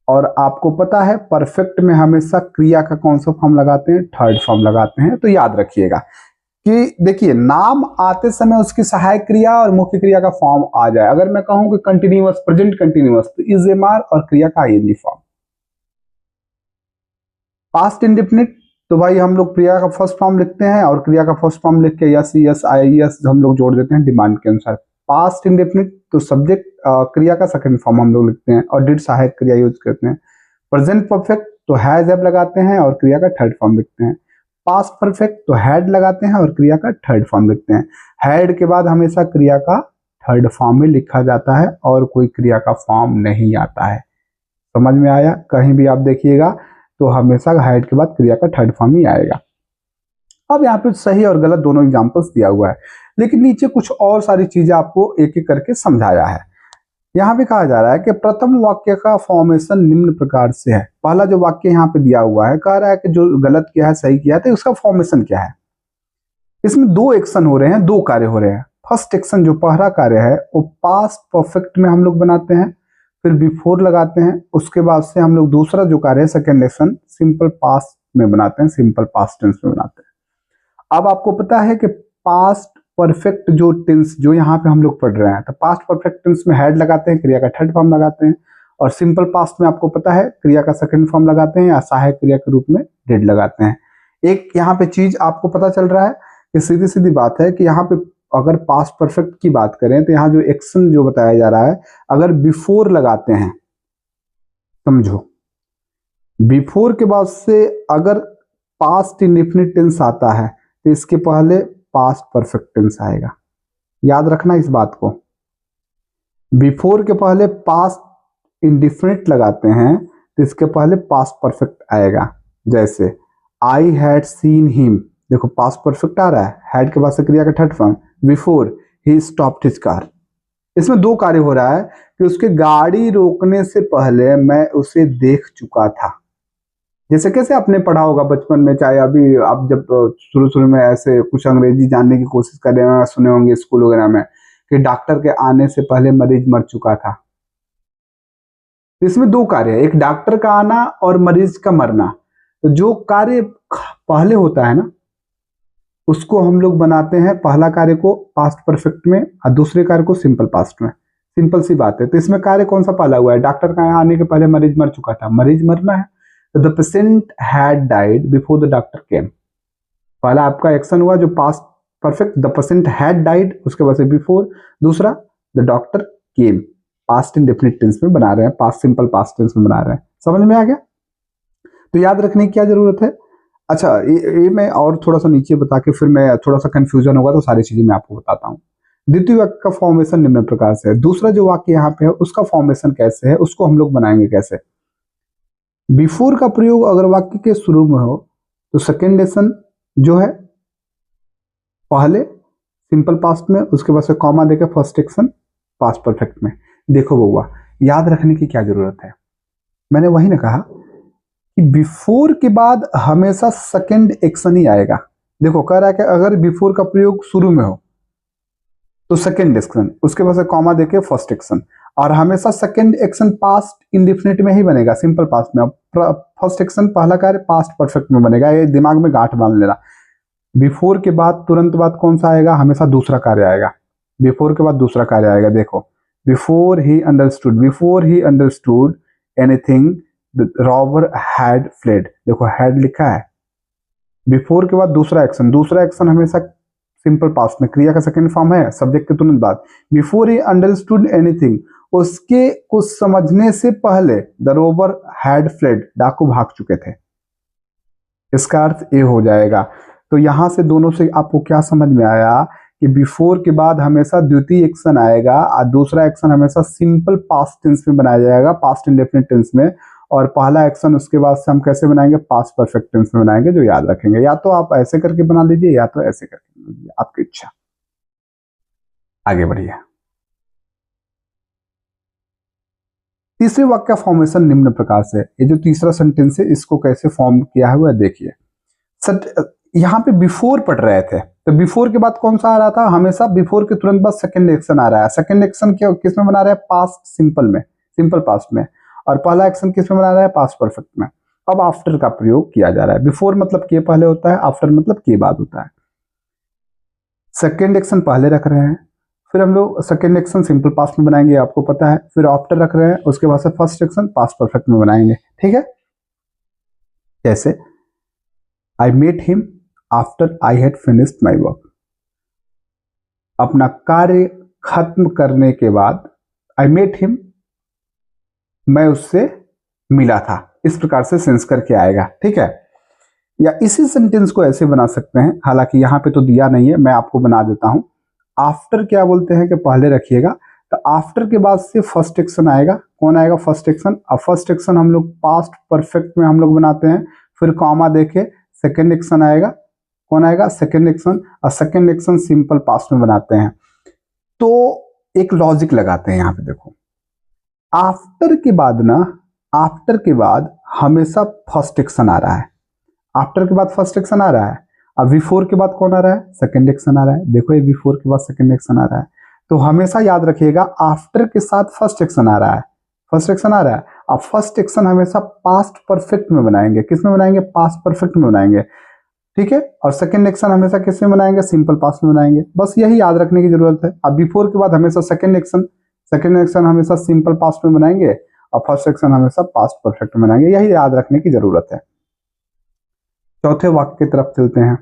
और आपको पता है परफेक्ट में हमेशा क्रिया का कौन सा फॉर्म लगाते हैं, थर्ड फॉर्म लगाते हैं। तो याद रखिएगा कि देखिए नाम आते समय उसकी सहायक क्रिया और मुख्य क्रिया का फॉर्म आ जाए। अगर मैं कहूं कि कंटिन्यूअस, प्रेजेंट कंटिन्यूअस, तो इज एम आर और क्रिया का आईएनजी फॉर्म। पास्ट इंडेफिनिट तो भाई हम लोग क्रिया का फर्स्ट फॉर्म लिखते हैं और क्रिया का फर्स्ट फॉर्म लिख के यस यस आई एस हम लोग जोड़ देते हैं डिमांड के अनुसार। पास्ट इंडेफिनिट तो सब्जेक्ट क्रिया का सेकंड फॉर्म हम लोग लिखते हैं और डिड सहायक क्रिया यूज करते हैं। प्रेजेंट परफेक्ट तो हैज हैव लगाते हैं और क्रिया का थर्ड फॉर्म लिखते हैं। पास्ट परफेक्ट तो हैड लगाते हैं और क्रिया का थर्ड फॉर्म लिखते हैं। हैड के बाद हमेशा क्रिया का थर्ड फॉर्म में लिखा जाता है और कोई क्रिया का फॉर्म नहीं आता है। समझ में आया? कहीं भी आप देखिएगा तो हमेशा हैड के बाद क्रिया का थर्ड फॉर्म ही आएगा। अब यहाँ पे सही और गलत दोनों एग्जांपल्स दिया हुआ है, लेकिन नीचे कुछ और सारी चीजें आपको एक एक करके समझाया है। यहाँ पे कहा जा रहा है कि प्रथम वाक्य का फॉर्मेशन निम्न प्रकार से है। पहला जो वाक्य यहाँ पे दिया हुआ है कह रहा है कि जो गलत किया है सही किया है, तो उसका फॉर्मेशन क्या है। इसमें दो एक्शन हो रहे हैं, दो कार्य हो रहे हैं। फर्स्ट एक्शन जो पहला कार्य है वो पास्ट परफेक्ट में हम लोग बनाते हैं, फिर बिफोर लगाते हैं। उसके बाद से हम लोग दूसरा जो कार्य है सेकेंड एक्शन सिंपल पास्ट में बनाते हैं, सिंपल पास्ट टेंस में बनाते हैं। अब आपको पता है कि पास्ट परफेक्ट जो टेंस जो यहाँ पे हम लोग पढ़ रहे हैं, तो पास्ट परफेक्ट टेंस में हैड लगाते हैं, क्रिया का थर्ड फॉर्म लगाते हैं, और सिंपल पास्ट में आपको पता है क्रिया का सेकंड फॉर्म लगाते हैं या सहायक क्रिया के रूप में डिड लगाते हैं। एक यहाँ पे चीज आपको पता चल रहा है कि सीधी सीधी बात है कि यहाँ पे अगर पास्ट परफेक्ट की बात करें तो यहाँ जो एक्शन जो बताया जा रहा है, अगर बिफोर लगाते हैं, समझो बिफोर के बाद से अगर पास्ट इंडेफिनिट टेंस आता है तो इसके पहले पास्ट परफेक्ट टेंस आएगा। याद रखना इस बात को, बिफोर के पहले पास्ट इंडेफिनिट लगाते हैं तो इसके पहले पास्ट परफेक्ट आएगा। जैसे आई हैड सीन हिम, देखो पास्ट परफेक्ट आ रहा है, हैड के बाद से क्रिया का third form, before he stopped his car. इसमें दो कार्य हो रहा है कि उसके गाड़ी रोकने से पहले मैं उसे देख चुका था। जैसे कैसे आपने पढ़ा होगा बचपन में, चाहे अभी आप जब शुरू शुरू में ऐसे कुछ अंग्रेजी जानने की कोशिश कर रहे हैं, सुने होंगे स्कूल वगैरह में कि डॉक्टर के आने से पहले मरीज मर चुका था। इसमें दो कार्य है, एक डॉक्टर का आना और मरीज का मरना। तो जो कार्य पहले होता है ना, उसको हम लोग बनाते हैं पहला कार्य को पास्ट परफेक्ट में और दूसरे कार्य को सिंपल पास्ट में। सिंपल सी बात है। तो इसमें कार्य कौन सा पहला हुआ है? डॉक्टर का आने के पहले मरीज मर चुका था, मरीज मरना है तो the patient had died before the doctor came. पहला आपका एक्शन हुआ जो past perfect, the patient had died, उसके बाद से बिफोर, दूसरा the doctor came. Past indefinite tense में बना रहे हैं, पास्ट सिंपल पास्ट टेंस में बना रहे हैं। समझ में आ गया? तो याद रखने की क्या जरूरत है? अच्छा, ये मैं और थोड़ा सा नीचे बता के फिर मैं थोड़ा सा कंफ्यूजन होगा तो सारी चीजें मैं आपको बताता हूँ। द्वितीय वाक्य का फॉर्मेशन निम्न प्रकार से है। दूसरा जो वाक्य यहाँ पे है उसका फॉर्मेशन कैसे है, उसको हम लोग बनाएंगे कैसे? बिफोर का प्रयोग अगर वाक्य के शुरू में हो तो सेकेंड एक्शन जो है पहले सिंपल पास्ट में, उसके बाद से कॉमा देके फर्स्ट एक्शन पास्ट परफेक्ट में। देखो बउआ, याद रखने की क्या जरूरत है? मैंने वही ना कहा कि बिफोर के बाद हमेशा सेकेंड एक्शन ही आएगा। देखो कह रहा है कि अगर बिफोर का प्रयोग शुरू में हो तो सेकेंड एक्शन, उसके बाद से कॉमा देके फर्स्ट एक्शन, और हमेशा सेकेंड एक्शन पास्ट इंडेफिनिट में ही बनेगा, सिंपल पास्ट में। फर्स्ट एक्शन पहला कार्य पास्ट परफेक्ट में बनेगा, ये दिमाग में गांठ बांध लेना। बिफोर के बाद तुरंत बाद कौन सा आएगा? हमेशा दूसरा कार्य आएगा। बिफोर के बाद दूसरा कार्य आएगा। देखो before he understood anything the robber had fled. देखो हैड लिखा है, बिफोर के बाद दूसरा एक्शन हमेशा सिंपल पास्ट में, क्रिया का सेकंड फॉर्म है सब्जेक्ट के तुरंत बाद। बिफोर ही अंडरस्टूड एनीथिंग, उसके कुछ समझने से पहले द रॉबर हैड फ्लेड, डाकू भाग चुके थे। इसका अर्थ ये हो जाएगा। तो यहां से दोनों से आपको क्या समझ में आया कि बिफोर के बाद हमेशा द्वितीय एक्शन आएगा और दूसरा एक्शन हमेशा सिंपल पास्ट टेंस में बनाया जाएगा, पास्ट इंडेफिनिट टेंस में, और पहला एक्शन उसके बाद से हम कैसे बनाएंगे? पास्ट परफेक्ट टेंस में बनाएंगे। जो याद रखेंगे, या तो आप ऐसे करके बना लीजिए या तो ऐसे करके बना लीजिए, आपकी इच्छा। आगे बढ़िए। तीसरे वाक्य का फॉर्मेशन निम्न प्रकार से। ये जो तीसरा सेंटेंस है इसको कैसे फॉर्म किया है वह देखिए। यहाँ पे बिफोर पढ़ रहे थे तो बिफोर के बाद कौन सा आ रहा था? हमेशा बिफोर के तुरंत बाद सेकंड एक्शन आ रहा है। सेकंड एक्शन क्या किस में बना रहा है? पास्ट सिंपल में, सिंपल पास्ट में। और पहला एक्शन किस में बना रहा है? पास्ट परफेक्ट में। अब आफ्टर का प्रयोग किया जा रहा है। बिफोर मतलब के पहले होता है, आफ्टर मतलब के बाद होता है। सेकेंड एक्शन पहले रख रहे हैं, फिर हम लोग सेकेंड एक्शन सिंपल पास्ट में बनाएंगे, आपको पता है। फिर आफ्टर रख रहे हैं, उसके बाद से फर्स्ट एक्शन पास्ट परफेक्ट में बनाएंगे। ठीक है? जैसे I met him after I had finished my work. अपना कार्य खत्म करने के बाद आई मेट हिम, मैं उससे मिला था। इस प्रकार से सेंस करके आएगा। ठीक है? या इसी सेंटेंस को ऐसे बना सकते हैं, हालांकि यहां पे तो दिया नहीं है, मैं आपको बना देता हूं। आफ्टर क्या बोलते हैं कि पहले रखिएगा, तो आफ्टर के बाद से फर्स्ट एक्शन आएगा। कौन आएगा? First action. अब फर्स्ट एक्शन हम लोग पास्ट परफेक्ट में हम लोग बनाते हैं, फिर कॉमा देके सेकेंड एक्शन आएगा। कौन आएगा? Second action. और सेकेंड एक्शन सिंपल पास्ट में बनाते हैं। तो एक लॉजिक लगाते हैं यहां पे। देखो आफ्टर के बाद ना, आफ्टर के बाद हमेशा फर्स्ट एक्शन आ रहा है। आफ्टर के बाद फर्स्ट एक्शन आ रहा है। अब बिफोर के बाद कौन आ रहा है? सेकेंड एक्शन आ रहा है। देखो ये बिफोर के बाद सेकेंड एक्शन आ रहा है। तो हमेशा याद रखिएगा आफ्टर के साथ फर्स्ट एक्शन आ रहा है, फर्स्ट एक्शन आ रहा है। अब फर्स्ट एक्शन हमेशा पास्ट परफेक्ट में बनाएंगे। किस में बनाएंगे? पास्ट परफेक्ट में बनाएंगे। ठीक है? और सेकेंड एक्शन हमेशा किस में बनाएंगे? सिंपल पास्ट में बनाएंगे। बस यही याद रखने की जरूरत है। अब बिफोर के बाद हमेशा सेकेंड एक्शन हमेशा सिंपल पास्ट में बनाएंगे और फर्स्ट एक्शन हमेशा पास्ट परफेक्ट में बनाएंगे। यही याद रखने की जरूरत है। चौथे वाक्य की तरफ चलते हैं।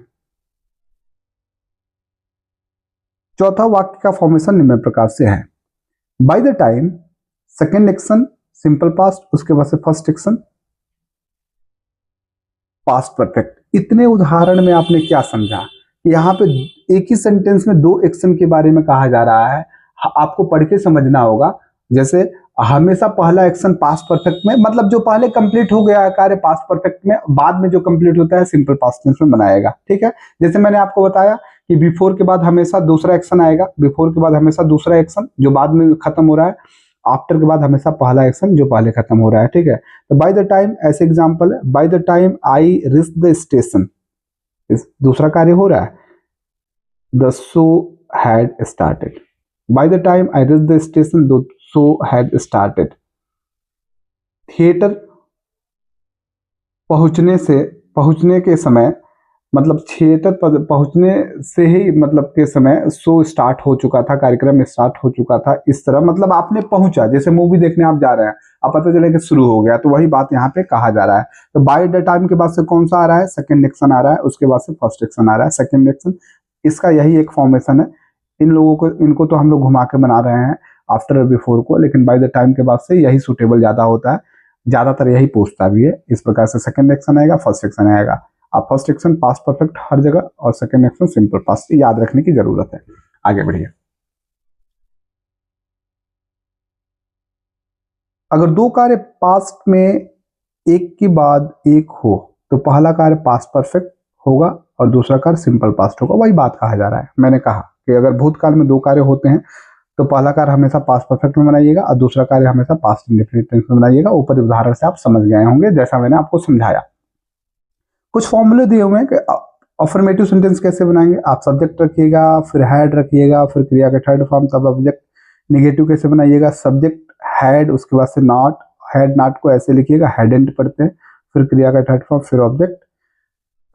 चौथा वाक्य का फॉर्मेशन निम्न प्रकार से है, bye the time, second action simple past, उसके बाद से फर्स्ट एक्शन पास्ट परफेक्ट। इतने उदाहरण में आपने क्या समझा? यहाँ पे एक ही सेंटेंस में दो एक्शन के बारे में कहा जा रहा है, आपको पढ़ के समझना होगा। जैसे हमेशा पहला एक्शन पास्ट परफेक्ट में, मतलब जो पहले कंप्लीट हो गया है कार्य पास्ट परफेक्ट में, बाद में जो कंप्लीट होता है सिंपल पास्ट टेंस में बनाएगा। ठीक है, जैसे मैंने आपको बताया कि बिफोर के बाद हमेशा दूसरा एक्शन आएगा, बिफोर के बाद हमेशा दूसरा एक्शन जो बाद में खत्म हो रहा है, आफ्टर के बाद हमेशा पहला एक्शन जो पहले खत्म हो रहा है। ठीक है, तो बाय द टाइम ऐसे एग्जांपल है, bye the time I reach the station, दूसरा कार्य हो रहा है, the show had started. Bye the time I reach the station the show had started. Theatre पहुंचने के समय, मतलब थिएटर पर पहुंचने से ही मतलब के समय शो स्टार्ट हो चुका था, कार्यक्रम स्टार्ट हो चुका था। इस तरह मतलब आपने पहुंचा, जैसे मूवी देखने आप जा रहे हैं, अब पता चले कि शुरू हो गया, तो वही बात यहाँ पे कहा जा रहा है। तो बाय द टाइम के बाद से कौन सा आ रहा है? सेकंड एक्शन आ रहा है, उसके बाद से फर्स्ट एक्शन आ रहा है। सेकंड एक्शन, इसका यही एक फॉर्मेशन है। इन लोगों को, इनको तो हम लोग घुमा के बना रहे हैं आफ्टर और बिफोर को, लेकिन बाय द टाइम के बाद से यही सुटेबल ज्यादा होता है, ज्यादातर यही पूछता भी है। इस प्रकार से सेकंड एक्शन आएगा, फर्स्ट एक्शन आएगा। आप फर्स्ट एक्शन पास्ट परफेक्ट हर जगह और सेकंड एक्शन सिंपल पास्ट, याद रखने की जरूरत है। आगे बढ़िए। अगर दो कार्य पास्ट में एक के बाद एक हो तो पहला कार्य पास्ट परफेक्ट होगा और दूसरा कार्य सिंपल पास्ट होगा। वही बात कहा जा रहा है। मैंने कहा कि अगर भूतकाल में दो कार्य होते हैं तो पहला कार्य हमेशा पास्ट परफेक्ट में बनाइएगा और दूसरा कार्य हमेशा पास्ट इंडेफिनिट टेंस में बनाइएगा। ऊपर उदाहरण से आप समझ गए होंगे जैसा मैंने आपको समझाया। कुछ फॉर्मूले दिए हुए हैं कि अफर्मेटिव सेंटेंस कैसे बनाएंगे। आप सब्जेक्ट रखिएगा, फिर हैड रखिएगा, फिर क्रिया का थर्ड फॉर्म तब ऑब्जेक्ट। निगेटिव कैसे बनाइएगा? सब्जेक्ट हैड, उसके बाद से नॉट, हैड नॉट को ऐसे लिखिएगा, हैडेंट पढ़ते हैं, फिर क्रिया का थर्ड फॉर्म, फिर ऑब्जेक्ट।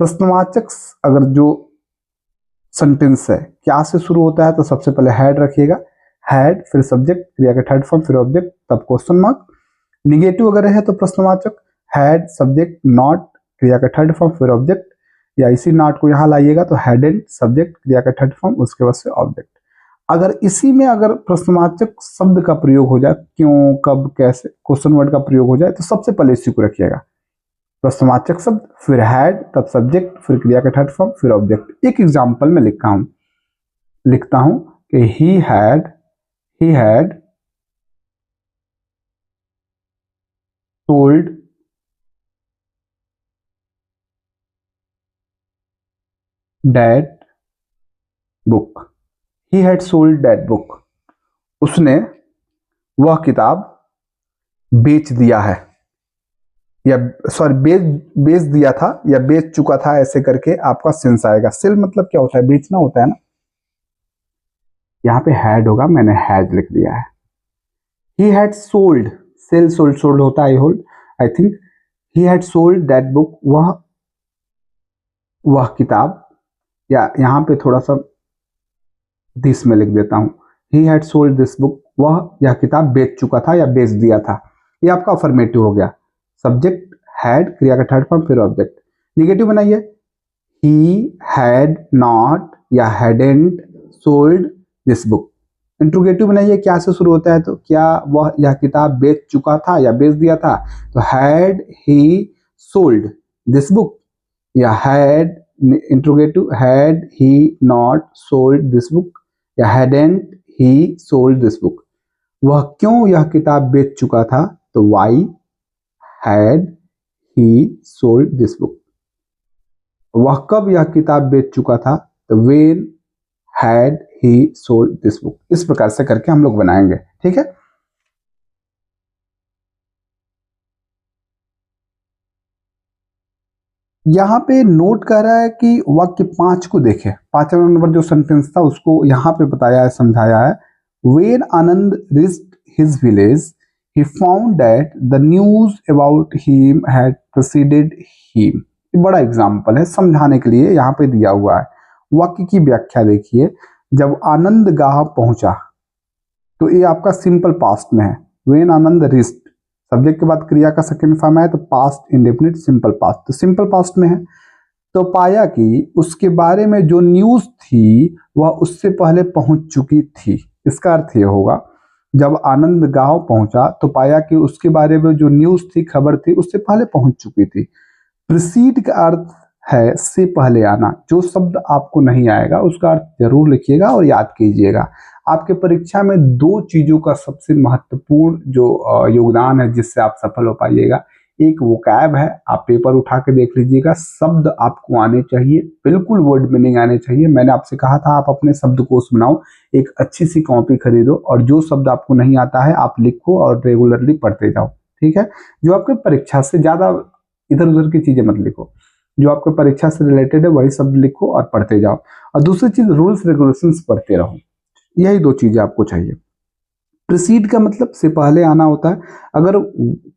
प्रश्नवाचक अगर जो सेंटेंस है क्या से शुरू होता है तो सबसे पहले हैड रखिएगा, हैड, फिर सब्जेक्ट, क्रिया का थर्ड फॉर्म, फिर ऑब्जेक्ट, तब क्वेश्चन मार्क। निगेटिव अगर है तो प्रश्नवाचक हैड, सब्जेक्ट, नॉट, क्रिया का थर्ड फॉर्म, फिर ऑब्जेक्ट, या इसी नॉट को यहाँ लाइएगा तो हैडेंट, सब्जेक्ट, क्रिया का थर्ड फॉर्म, उसके बाद से ऑब्जेक्ट। अगर इसी में अगर प्रश्नवाचक शब्द का प्रयोग हो जाए, क्यों, कब, कैसे, क्वेश्चन वर्ड का प्रयोग हो जाए, तो सबसे पहले इसी को रखिएगा, प्रश्नवाचक शब्द, फिर हैड, तब सब्जेक्ट, फिर क्रिया का थर्ड फॉर्म, फिर ऑब्जेक्ट। एक एग्जांपल में लिखता हूं कि he had told that book, he had sold that book, उसने वह किताब बेच दिया है, या सॉरी बेच दिया था या बेच चुका था, ऐसे करके आपका सेंस आएगा। सेल मतलब क्या होता है? बेचना होता है ना। यहाँ पे हैड होगा, मैंने हैड लिख दिया है। He had sold, sell sold होता है, I think. He had sold that book, वह किताब, या यहाँ पे थोड़ा सा दिस में लिख देता हूं, ही हैड सोल्ड दिस बुक, वह यह किताब बेच चुका था या बेच दिया था। ये आपका अफर्मेटिव हो गया। सब्जेक्ट हैड, क्रिया का थर्ड फॉर्म, फिर ऑब्जेक्ट। निगेटिव बनाइए, ही हैड नॉट या hadn't sold this book. Interrogative बनाइए, क्या से शुरू होता है तो क्या वह यह किताब बेच चुका था या बेच दिया था, तो had he sold this book, या had, interrogative, had he not sold this book, या hadn't he sold this book. वह क्यों यह किताब बेच चुका था, तो why had he sold this book. वह कब यह किताब बेच चुका था, तो when had he sold this book. इस प्रकार से करके हम लोग बनाएंगे। ठीक है, यहाँ पे नोट कर रहा है कि वाक्य 5 को देखें, 5वां नंबर जो सेंटेंस था उसको यहाँ पे बताया है, समझाया है। When Anand reached his village, he found that the news about him had preceded him. ये बड़ा एग्जाम्पल है समझाने के लिए, यहाँ पे दिया हुआ है। वाक्य की व्याख्या देखिए, जब आनंद गाह पहुंचा, तो ये आपका सिंपल पास्ट में है। When आनंद reached, सब्जेक्ट के बाद क्रिया का सेकंड फॉर्म है तो पास्ट इंडेफिनिट सिंपल पास्ट, तो सिंपल पास्ट में है। तो पाया कि उसके बारे में जो न्यूज थी वह उससे पहले पहुंच चुकी थी। इसका अर्थ ये होगा, जब आनंद गांव पहुंचा तो पाया कि उसके बारे में जो न्यूज थी, खबर थी, उससे पहले पहुंच चुकी थी। प्रीसीड का अर्थ है से पहले आना। जो शब्द आपको नहीं आएगा उसका अर्थ जरूर लिखिएगा और याद कीजिएगा। आपके परीक्षा में दो चीजों का सबसे महत्वपूर्ण जो योगदान है जिससे आप सफल हो पाइएगा, एक वोकैब है, आप पेपर उठा के देख लीजिएगा, शब्द आपको आने चाहिए, बिल्कुल वर्ड मीनिंग आने चाहिए। मैंने आपसे कहा था आप अपने शब्दकोश बनाओ, एक अच्छी सी कॉपी खरीदो और जो शब्द आपको नहीं आता है आप लिखो और रेगुलरली पढ़ते जाओ, ठीक है। जो आपके परीक्षा से ज्यादा इधर उधर की चीजें मत लिखो, जो आपके परीक्षा से रिलेटेड है वही शब्द लिखो और पढ़ते जाओ। और दूसरी चीज, रूल्स रेगुलेशंस पढ़ते रहो। यही दो चीजें आपको चाहिए। प्रीसीड का मतलब से पहले आना होता है। अगर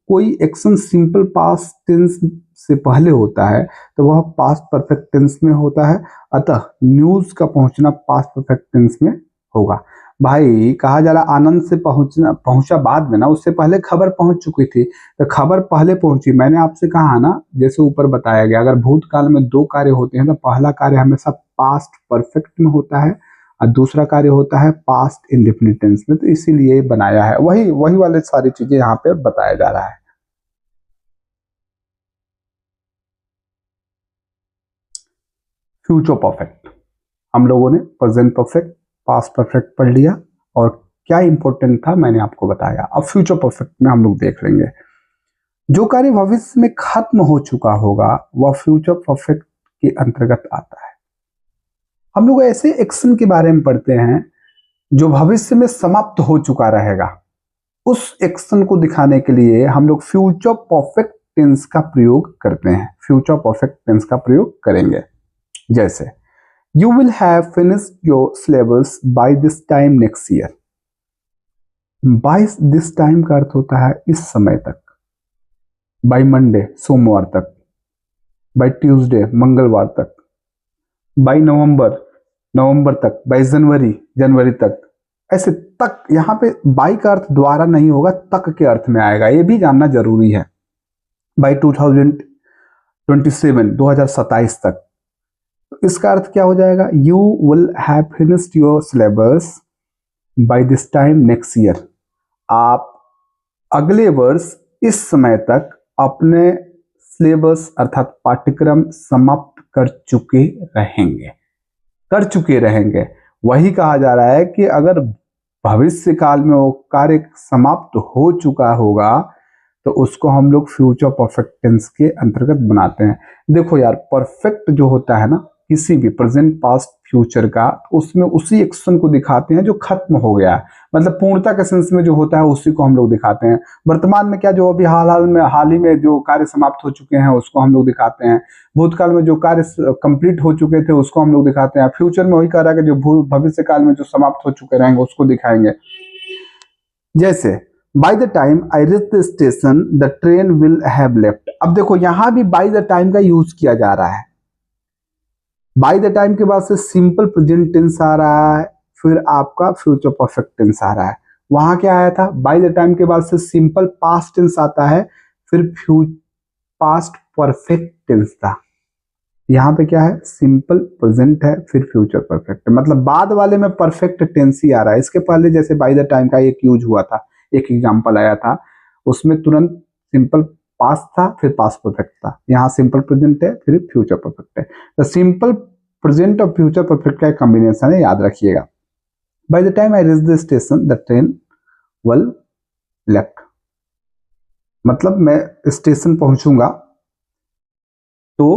कोई एक्शन सिंपल पास्ट टेंस से पहले होता है तो वह पास्ट परफेक्ट टेंस में होता है, अतः न्यूज का पहुंचना पास्ट परफेक्ट टेंस में होगा। भाई कहा जा रहा आनंद से पहुंचा बाद में ना, उससे पहले खबर पहुंच चुकी थी, तो खबर पहले पहुंची। मैंने आपसे कहा ना, जैसे ऊपर बताया गया, अगर भूतकाल में दो कार्य होते हैं तो पहला कार्य हमेशा पास्ट परफेक्ट में होता है और दूसरा कार्य होता है पास्ट इंडेफिनिट टेंस में, तो इसीलिए बनाया है। वही वाले सारी चीजें यहाँ पे बताया जा रहा है। फ्यूचर परफेक्ट, हम लोगों ने प्रेजेंट परफेक्ट, पास्ट परफेक्ट पढ़ लिया और क्या इंपॉर्टेंट था मैंने आपको बताया। अब फ्यूचर परफेक्ट में हम लोग देख लेंगे। जो कार्य भविष्य में खत्म हो चुका होगा वह फ्यूचर परफेक्ट के अंतर्गत आता है। हम लोग ऐसे एक्शन के बारे में पढ़ते हैं जो भविष्य में समाप्त हो चुका रहेगा। उस एक्शन को दिखाने के लिए हम लोग फ्यूचर परफेक्ट टेंस का प्रयोग करते हैं, फ्यूचर परफेक्ट टेंस का प्रयोग करेंगे। जैसे you will have finished your syllabus by this time next year. By this time का अर्थ होता है इस समय तक, बाय मंडे सोमवार तक, बाय ट्यूसडे मंगलवार तक, बाय नवंबर तक, बाय जनवरी तक, ऐसे तक। यहां पे बाय का अर्थ द्वारा नहीं होगा, तक के अर्थ में आएगा, ये भी जानना जरूरी है। बाय 2027 तक, इसका अर्थ क्या हो जाएगा, you will have finished your syllabus by this time next year. आप अगले वर्ष इस समय तक अपने सिलेबस अर्थात पाठ्यक्रम समाप्त कर चुके रहेंगे। वही कहा जा रहा है कि अगर भविष्य काल में वो कार्य समाप्त हो चुका होगा तो उसको हम लोग फ्यूचर परफेक्ट टेंस के अंतर्गत बनाते हैं। देखो यार, परफेक्ट जो होता है ना किसी भी प्रेजेंट पास्ट फ्यूचर का, उसमें उसी एक्शन को दिखाते हैं जो खत्म हो गया है, मतलब पूर्णता के सेंस में जो होता है उसी को हम लोग दिखाते हैं। वर्तमान में क्या, जो अभी हाल ही में जो कार्य समाप्त हो चुके हैं उसको हम लोग दिखाते हैं। भूतकाल में जो कार्य कंप्लीट हो चुके थे उसको हम लोग दिखाते हैं। फ्यूचर में वही कह रहा है कि जो भविष्य काल में जो समाप्त हो चुके रहेंगे उसको दिखाएंगे। जैसे bye the time I reach the station the train will have left. अब देखो यहां भी बाय द टाइम का यूज किया जा रहा है। बाय द टाइम के बाद से सिंपल प्रेजेंट टेंस आ रहा है, फिर आपका फ्यूचर परफेक्ट टेंस आ रहा है। वहां क्या आया था, बाय द टाइम के बाद से सिंपल पास्ट टेंस आता है, फिर पास्ट परफेक्ट टेंस था। यहाँ पे क्या है, सिंपल प्रेजेंट है, फिर फ्यूचर परफेक्ट, मतलब बाद वाले में परफेक्ट टेंस ही आ रहा है। इसके पहले जैसे बाय द टाइम का एक यूज हुआ था, एक एग्जांपल आया था, उसमें तुरंत सिंपल पास्ट था फिर पास्ट परफेक्ट था। यहाँ सिंपल प्रेजेंट है फिर फ्यूचर परफेक्ट है। तो सिंपल प्रेजेंट और फ्यूचर परफेक्ट का एक कॉम्बिनेशन है, याद रखिएगा। Bye the time I reach the station the train will left, मतलब मैं स्टेशन पहुंचूंगा तो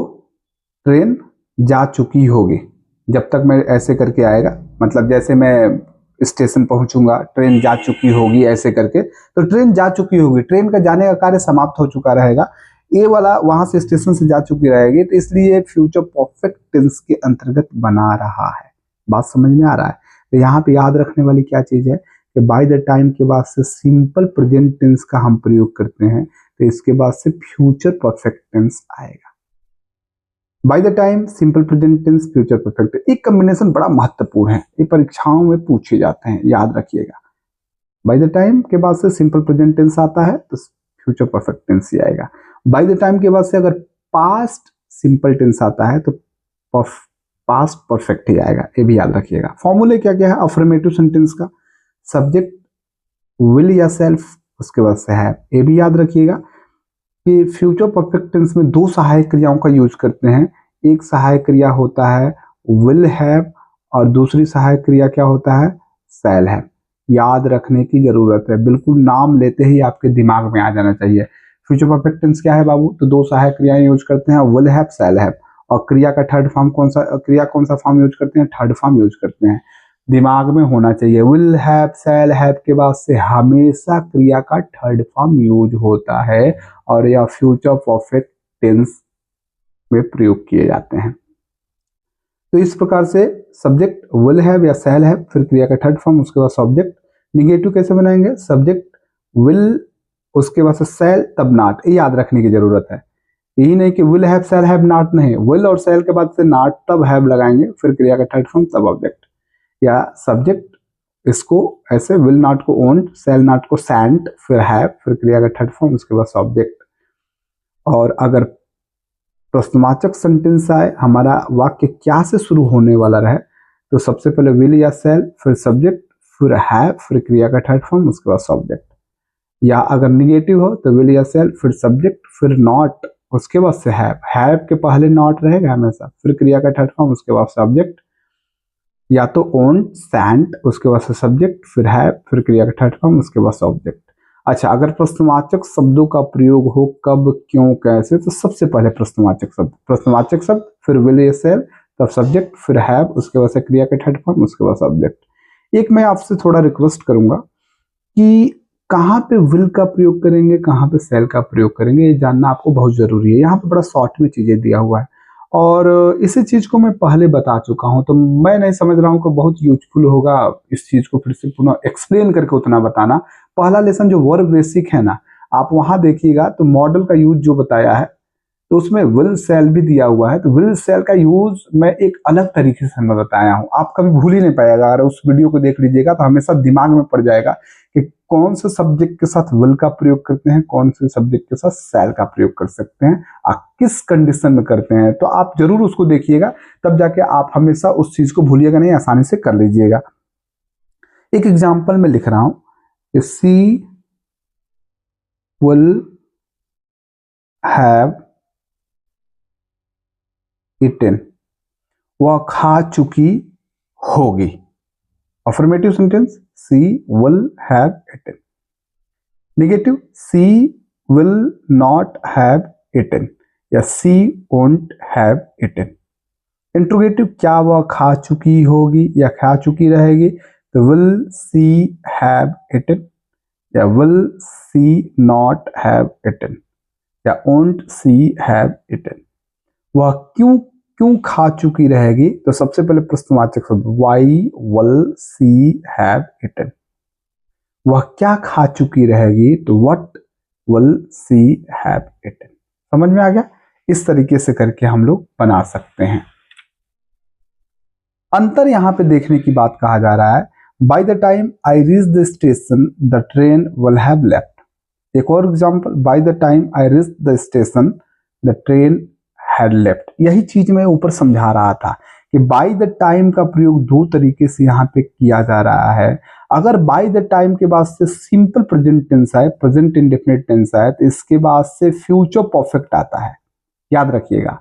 ट्रेन जा चुकी होगी। जब तक मैं ऐसे करके आएगा, मतलब जैसे मैं स्टेशन पहुंचूंगा ट्रेन जा चुकी होगी ऐसे करके, तो ट्रेन जा चुकी होगी, ट्रेन का जाने का कार्य समाप्त हो चुका रहेगा। ये वाला वहां से स्टेशन से जा चुकी रहेगी, तो इसलिए फ्यूचर परफेक्ट टेंस के अंतर्गत बना रहा है। बात समझ में आ रहा है। तो यहाँ पे याद रखने वाली क्या चीज है कि बाय द टाइम के बाद से सिंपल प्रेजेंट टेंस का हम प्रयोग करते हैं, तो इसके बाद से फ्यूचर परफेक्ट टेंस आएगा। By the time simple present tense future perfect, एक कॉम्बिनेशन बड़ा महत्वपूर्ण है, ये परीक्षाओं में पूछे जाते हैं, याद रखिएगा। बाय द टाइम के बाद से सिंपल प्रेजेंट टेंस आता है तो फ्यूचर परफेक्ट टेंस ही आएगा। बाय द टाइम के बाद से अगर पास्ट सिंपल टेंस आता है तो पास्ट परफेक्ट ही आएगा, ये भी याद रखिएगा। फॉर्मूले क्या क्या है अफर्मेटिव सेंटेंस का, सब्जेक्ट विल या सेल्फ, उसके बाद से है, ये भी याद रखिएगा कि फ्यूचर परफेक्ट टेंस में दो सहायक क्रियाओं का यूज करते हैं। एक सहायक क्रिया होता है विल हैव और दूसरी सहायक क्रिया क्या होता है, शैल हैव। याद रखने की जरूरत है, बिल्कुल नाम लेते ही आपके दिमाग में आ जाना चाहिए। फ्यूचर परफेक्ट टेंस क्या है बाबू, तो दो सहायक क्रियाएं यूज करते हैं, विल हैव, शैल हैव। और क्रिया का थर्ड फॉर्म कौन सा, क्रिया कौन सा फॉर्म यूज करते हैं, थर्ड फॉर्म यूज करते हैं। दिमाग में होना चाहिए, विल हैव शैल हैव के बाद से हमेशा क्रिया का थर्ड फॉर्म यूज होता है और यह फ्यूचर परफेक्ट टेंस में प्रयोग किए जाते हैं। तो इस प्रकार से सब्जेक्ट विल हैव या शैल हैव, फिर क्रिया का थर्ड फॉर्म, उसके बाद सब्जेक्ट। निगेटिव कैसे बनाएंगे, सब्जेक्ट विल, उसके बाद से शैल, तब नॉट, ये याद रखने की जरूरत है। यही नहीं कि will have shall have not, नहीं, विल और शैल के बाद से नॉट तब हैव लगाएंगे, फिर क्रिया का थर्ड फॉर्म, तब ऑब्जेक्ट। या सब्जेक्ट इसको ऐसे, विल नॉट को ओन्ड, शैल नॉट को सेंट, फिर हैव, फिर क्रिया का थर्ड फॉर्म, उसके बाद सब्जेक्ट। और अगर प्रश्नवाचक सेंटेंस आए, हमारा वाक्य क्या से शुरू होने वाला रहे, तो सबसे पहले विल या शैल, फिर सब्जेक्ट, फिर हैव, फिर क्रिया का थर्ड फॉर्म, उसके बाद सब्जेक्ट। या अगर निगेटिव हो तो विल या शैल, फिर सब्जेक्ट, फिर नॉट, उसके बाद से हैव के पहले नॉट रहेगा हमेशा, फिर क्रिया का थर्ड फॉर्म, उसके बाद सब्जेक्ट। या तो ओन, सेंट, उसके बाद से सब्जेक्ट, फिर हैव, फिर क्रिया का थर्ड फॉर्म, उसके बाद सब्जेक्ट। अच्छा, अगर प्रश्नवाचक शब्दों का प्रयोग हो कब, क्यों, कैसे, तो सबसे पहले प्रश्नवाचक शब्द, फिर विल या शैल, तब सब्जेक्ट, फिर हैव, उसके बाद से क्रिया का थर्ड फॉर्म, उसके बाद सब्जेक्ट। एक मैं आपसे थोड़ा रिक्वेस्ट करूंगा कि कहाँ पे विल का प्रयोग करेंगे, कहाँ पे शैल का प्रयोग करेंगे, ये जानना आपको बहुत जरूरी है। यहाँ पे बड़ा शॉर्ट में चीजें दिया हुआ है और इसी चीज को मैं पहले बता चुका हूं, तो मैं नहीं समझ रहा हूं कि बहुत यूजफुल होगा इस चीज को फिर से पुनः एक्सप्लेन करके उतना बताना। पहला लेसन जो वर्ब बेसिक है ना, आप वहां देखिएगा तो मॉडल का यूज जो बताया है तो उसमें विल सेल भी दिया हुआ है। तो विल सेल का यूज मैं एक अलग तरीके से मैं बताया हूं, आप कभी भूल ही नहीं पाएगा। अगर उस वीडियो को देख लीजिएगा तो हमेशा दिमाग में पड़ जाएगा कि कौन से सब्जेक्ट के साथ विल का प्रयोग करते हैं, कौन से सब्जेक्ट के साथ सेल का प्रयोग कर सकते हैं, किस कंडीशन में करते हैं। तो आप जरूर उसको देखिएगा, तब जाके आप हमेशा उस चीज को भूलिएगा नहीं, आसानी से कर लीजिएगा। एक एग्जाम्पल में लिख रहा हूं, सी विल हैव इटन, वह खा चुकी होगी। Affirmative sentence, she will have eaten. Negative, she will not have eaten या she won't have eaten. Interrogative, क्या वह खा चुकी होगी या खा चुकी रहेगी, तो विल सी हैव इटन या will see not have eaten या वोंट सी हैव इटन। वह क्यों क्यों खा चुकी रहेगी, तो सबसे पहले प्रश्नवाचक शब्द, why will she have eaten. वह क्या खा चुकी रहेगी, तो what will she have eaten. समझ में आ गया? इस तरीके से करके हम लोग बना सकते हैं। अंतर यहां पे देखने की बात कहा जा रहा है, bye the time I reach the station the train will have left. एक और example, bye the time I reach the station the train had left. यही चीज मैं ऊपर समझा रहा था कि बाय द टाइम का प्रयोग दो तरीके से यहाँ पे किया जा रहा है। अगर बाय द टाइम के बाद से सिंपल प्रेजेंट टेंस आए, प्रेजेंट इंडेफिनिट टेंस आए, तो इसके बाद से फ्यूचर परफेक्ट आता है, याद रखिएगा।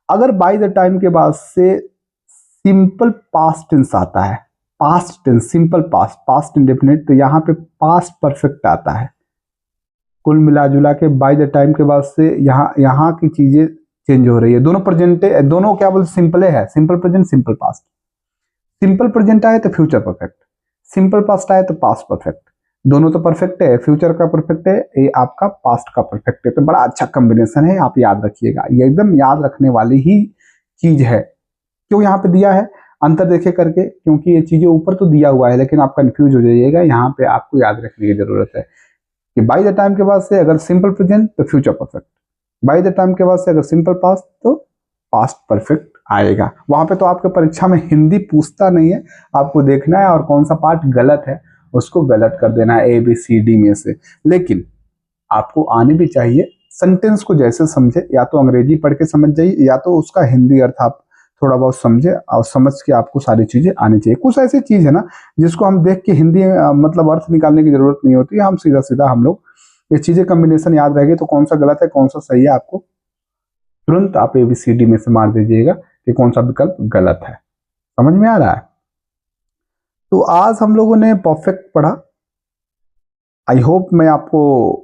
अगर बाय द टाइम के बाद से सिंपल पास्ट टेंस आता है, past tense, simple past, past indefinite, तो यहाँ पे पास्ट परफेक्ट आता है। कुल मिला जुला के बाय द टाइम के बाद से यहाँ की चीजें चेंज हो रही है। दोनों प्रेजेंट, दोनों क्या बोलते, सिंपल है, simple present, simple past. Simple present आए तो फ्यूचर परफेक्ट, सिंपल पास्ट आए तो पास्ट परफेक्ट। दोनों तो परफेक्ट है, फ्यूचर का परफेक्ट है, ये आपका पास्ट का परफेक्ट है। तो बड़ा अच्छा कॉम्बिनेशन है, आप याद रखिएगा, ये एकदम याद रखने वाली ही चीज है। क्यों यहाँ पे दिया है अंतर देखे करके, क्योंकि ये चीजें ऊपर तो दिया हुआ है लेकिन आप कंफ्यूज हो जाइएगा। यहाँ पे आपको याद रखने की जरूरत है कि बाय द टाइम के बाद से अगर सिंपल प्रेजेंट तो future perfect, bye the time के बाद से अगर सिंपल पास्ट तो पास्ट परफेक्ट आएगा। वहां पे तो आपके परीक्षा में हिंदी पूछता नहीं है, आपको देखना है और कौन सा पार्ट गलत है उसको गलत कर देना है, ABCD में से। लेकिन आपको आने भी चाहिए, सेंटेंस को जैसे समझे, या तो अंग्रेजी पढ़ के समझ जाइए या तो उसका हिंदी अर्थ आप थोड़ा बहुत समझे और समझ के आपको सारी चीजें आनी चाहिए। कुछ ऐसी चीज है ना जिसको हम देख के हिंदी मतलब अर्थ निकालने की जरूरत नहीं होती, हम सीधा सीधा हम लोग ये चीजें कॉम्बिनेशन याद रहेगी तो कौन सा गलत है कौन सा सही है आपको तुरंत आप ABCD में से मार दीजिएगा कि कौन सा विकल्प गलत है। समझ में आ रहा है? तो आज हम लोगों ने परफेक्ट पढ़ा। आई होप मैं आपको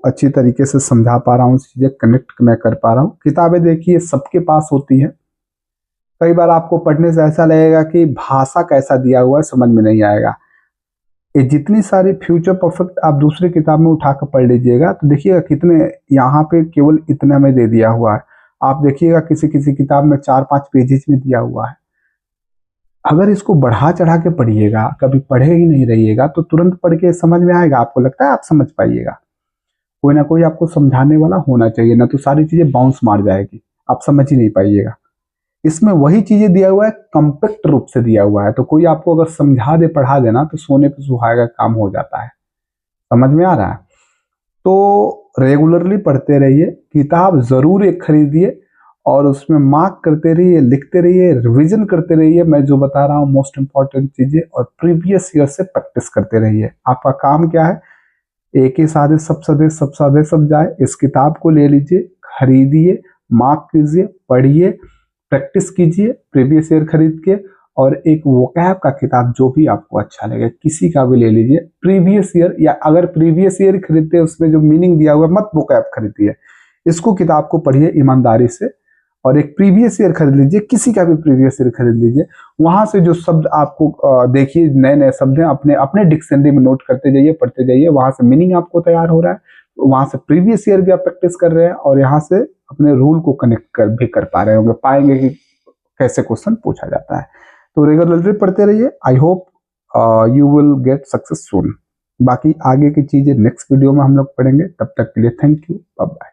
अच्छी तरीके से समझा पा रहा हूँ, चीजें कनेक्ट मैं कर पा रहा हूँ। किताबें देखिए सबके पास होती है, कई बार आपको पढ़ने से ऐसा लगेगा कि भाषा कैसा दिया हुआ है समझ में नहीं आएगा। ये जितनी सारी फ्यूचर परफेक्ट आप दूसरी किताब में उठाकर पढ़ लीजिएगा तो देखिएगा कितने यहाँ पे केवल इतना में दे दिया हुआ है। आप देखिएगा किसी किसी किताब में 4-5 पेजेस में दिया हुआ है। अगर इसको बढ़ा चढ़ा के पढ़िएगा, कभी पढ़े ही नहीं रहिएगा तो तुरंत पढ़ के समझ में आएगा? आपको लगता है आप समझ पाइएगा? कोई ना कोई आपको समझाने वाला होना चाहिए, ना तो सारी चीजें बाउंस मार जाएगी, आप समझ ही नहीं पाइएगा। इसमें वही चीजें दिया हुआ है, कम्पैक्ट रूप से दिया हुआ है, तो कोई आपको अगर समझा दे पढ़ा देना तो सोने पे सुहागा काम हो जाता है। समझ में आ रहा है? तो रेगुलरली पढ़ते रहिए, किताब जरूर एक खरीदिए और उसमें मार्क करते रहिए, लिखते रहिए, रिवीजन करते रहिए। मैं जो बता रहा हूँ मोस्ट इंपॉर्टेंट चीजें, और प्रीवियस ईयर से प्रैक्टिस करते रहिए। आपका काम क्या है? एक ही साधे सब सदे सब साधे सब जाए। इस किताब को ले लीजिए, खरीदिए, मार्क कीजिए, पढ़िए, प्रैक्टिस कीजिए प्रीवियस ईयर खरीद के, और एक वोकैब का किताब जो भी आपको अच्छा लगे किसी का भी ले लीजिए प्रीवियस ईयर, या अगर प्रीवियस ईयर खरीदते हैं उसमें जो मीनिंग दिया हुआ है मत वोकैब खरीदिए, इसको किताब को पढ़िए ईमानदारी से। और एक प्रीवियस ईयर खरीद लीजिए, किसी का भी प्रीवियस ईयर खरीद लीजिए, वहां से जो शब्द आपको देखिए नए नए शब्द हैं अपने अपने डिक्शनरी में नोट करते जाइए, पढ़ते जाइए, वहां से मीनिंग आपको तैयार हो रहा है, वहां से प्रीवियस ईयर भी आप प्रैक्टिस कर रहे हैं और यहाँ से अपने रूल को कनेक्ट कर भी कर पा रहे होंगे, पाएंगे कि कैसे क्वेश्चन पूछा जाता है। तो रेगुलरली पढ़ते रहिए। I hope you will get success soon. बाकी आगे की चीजें नेक्स्ट वीडियो में हम लोग पढ़ेंगे। तब तक के लिए थैंक यू, बाय बाय।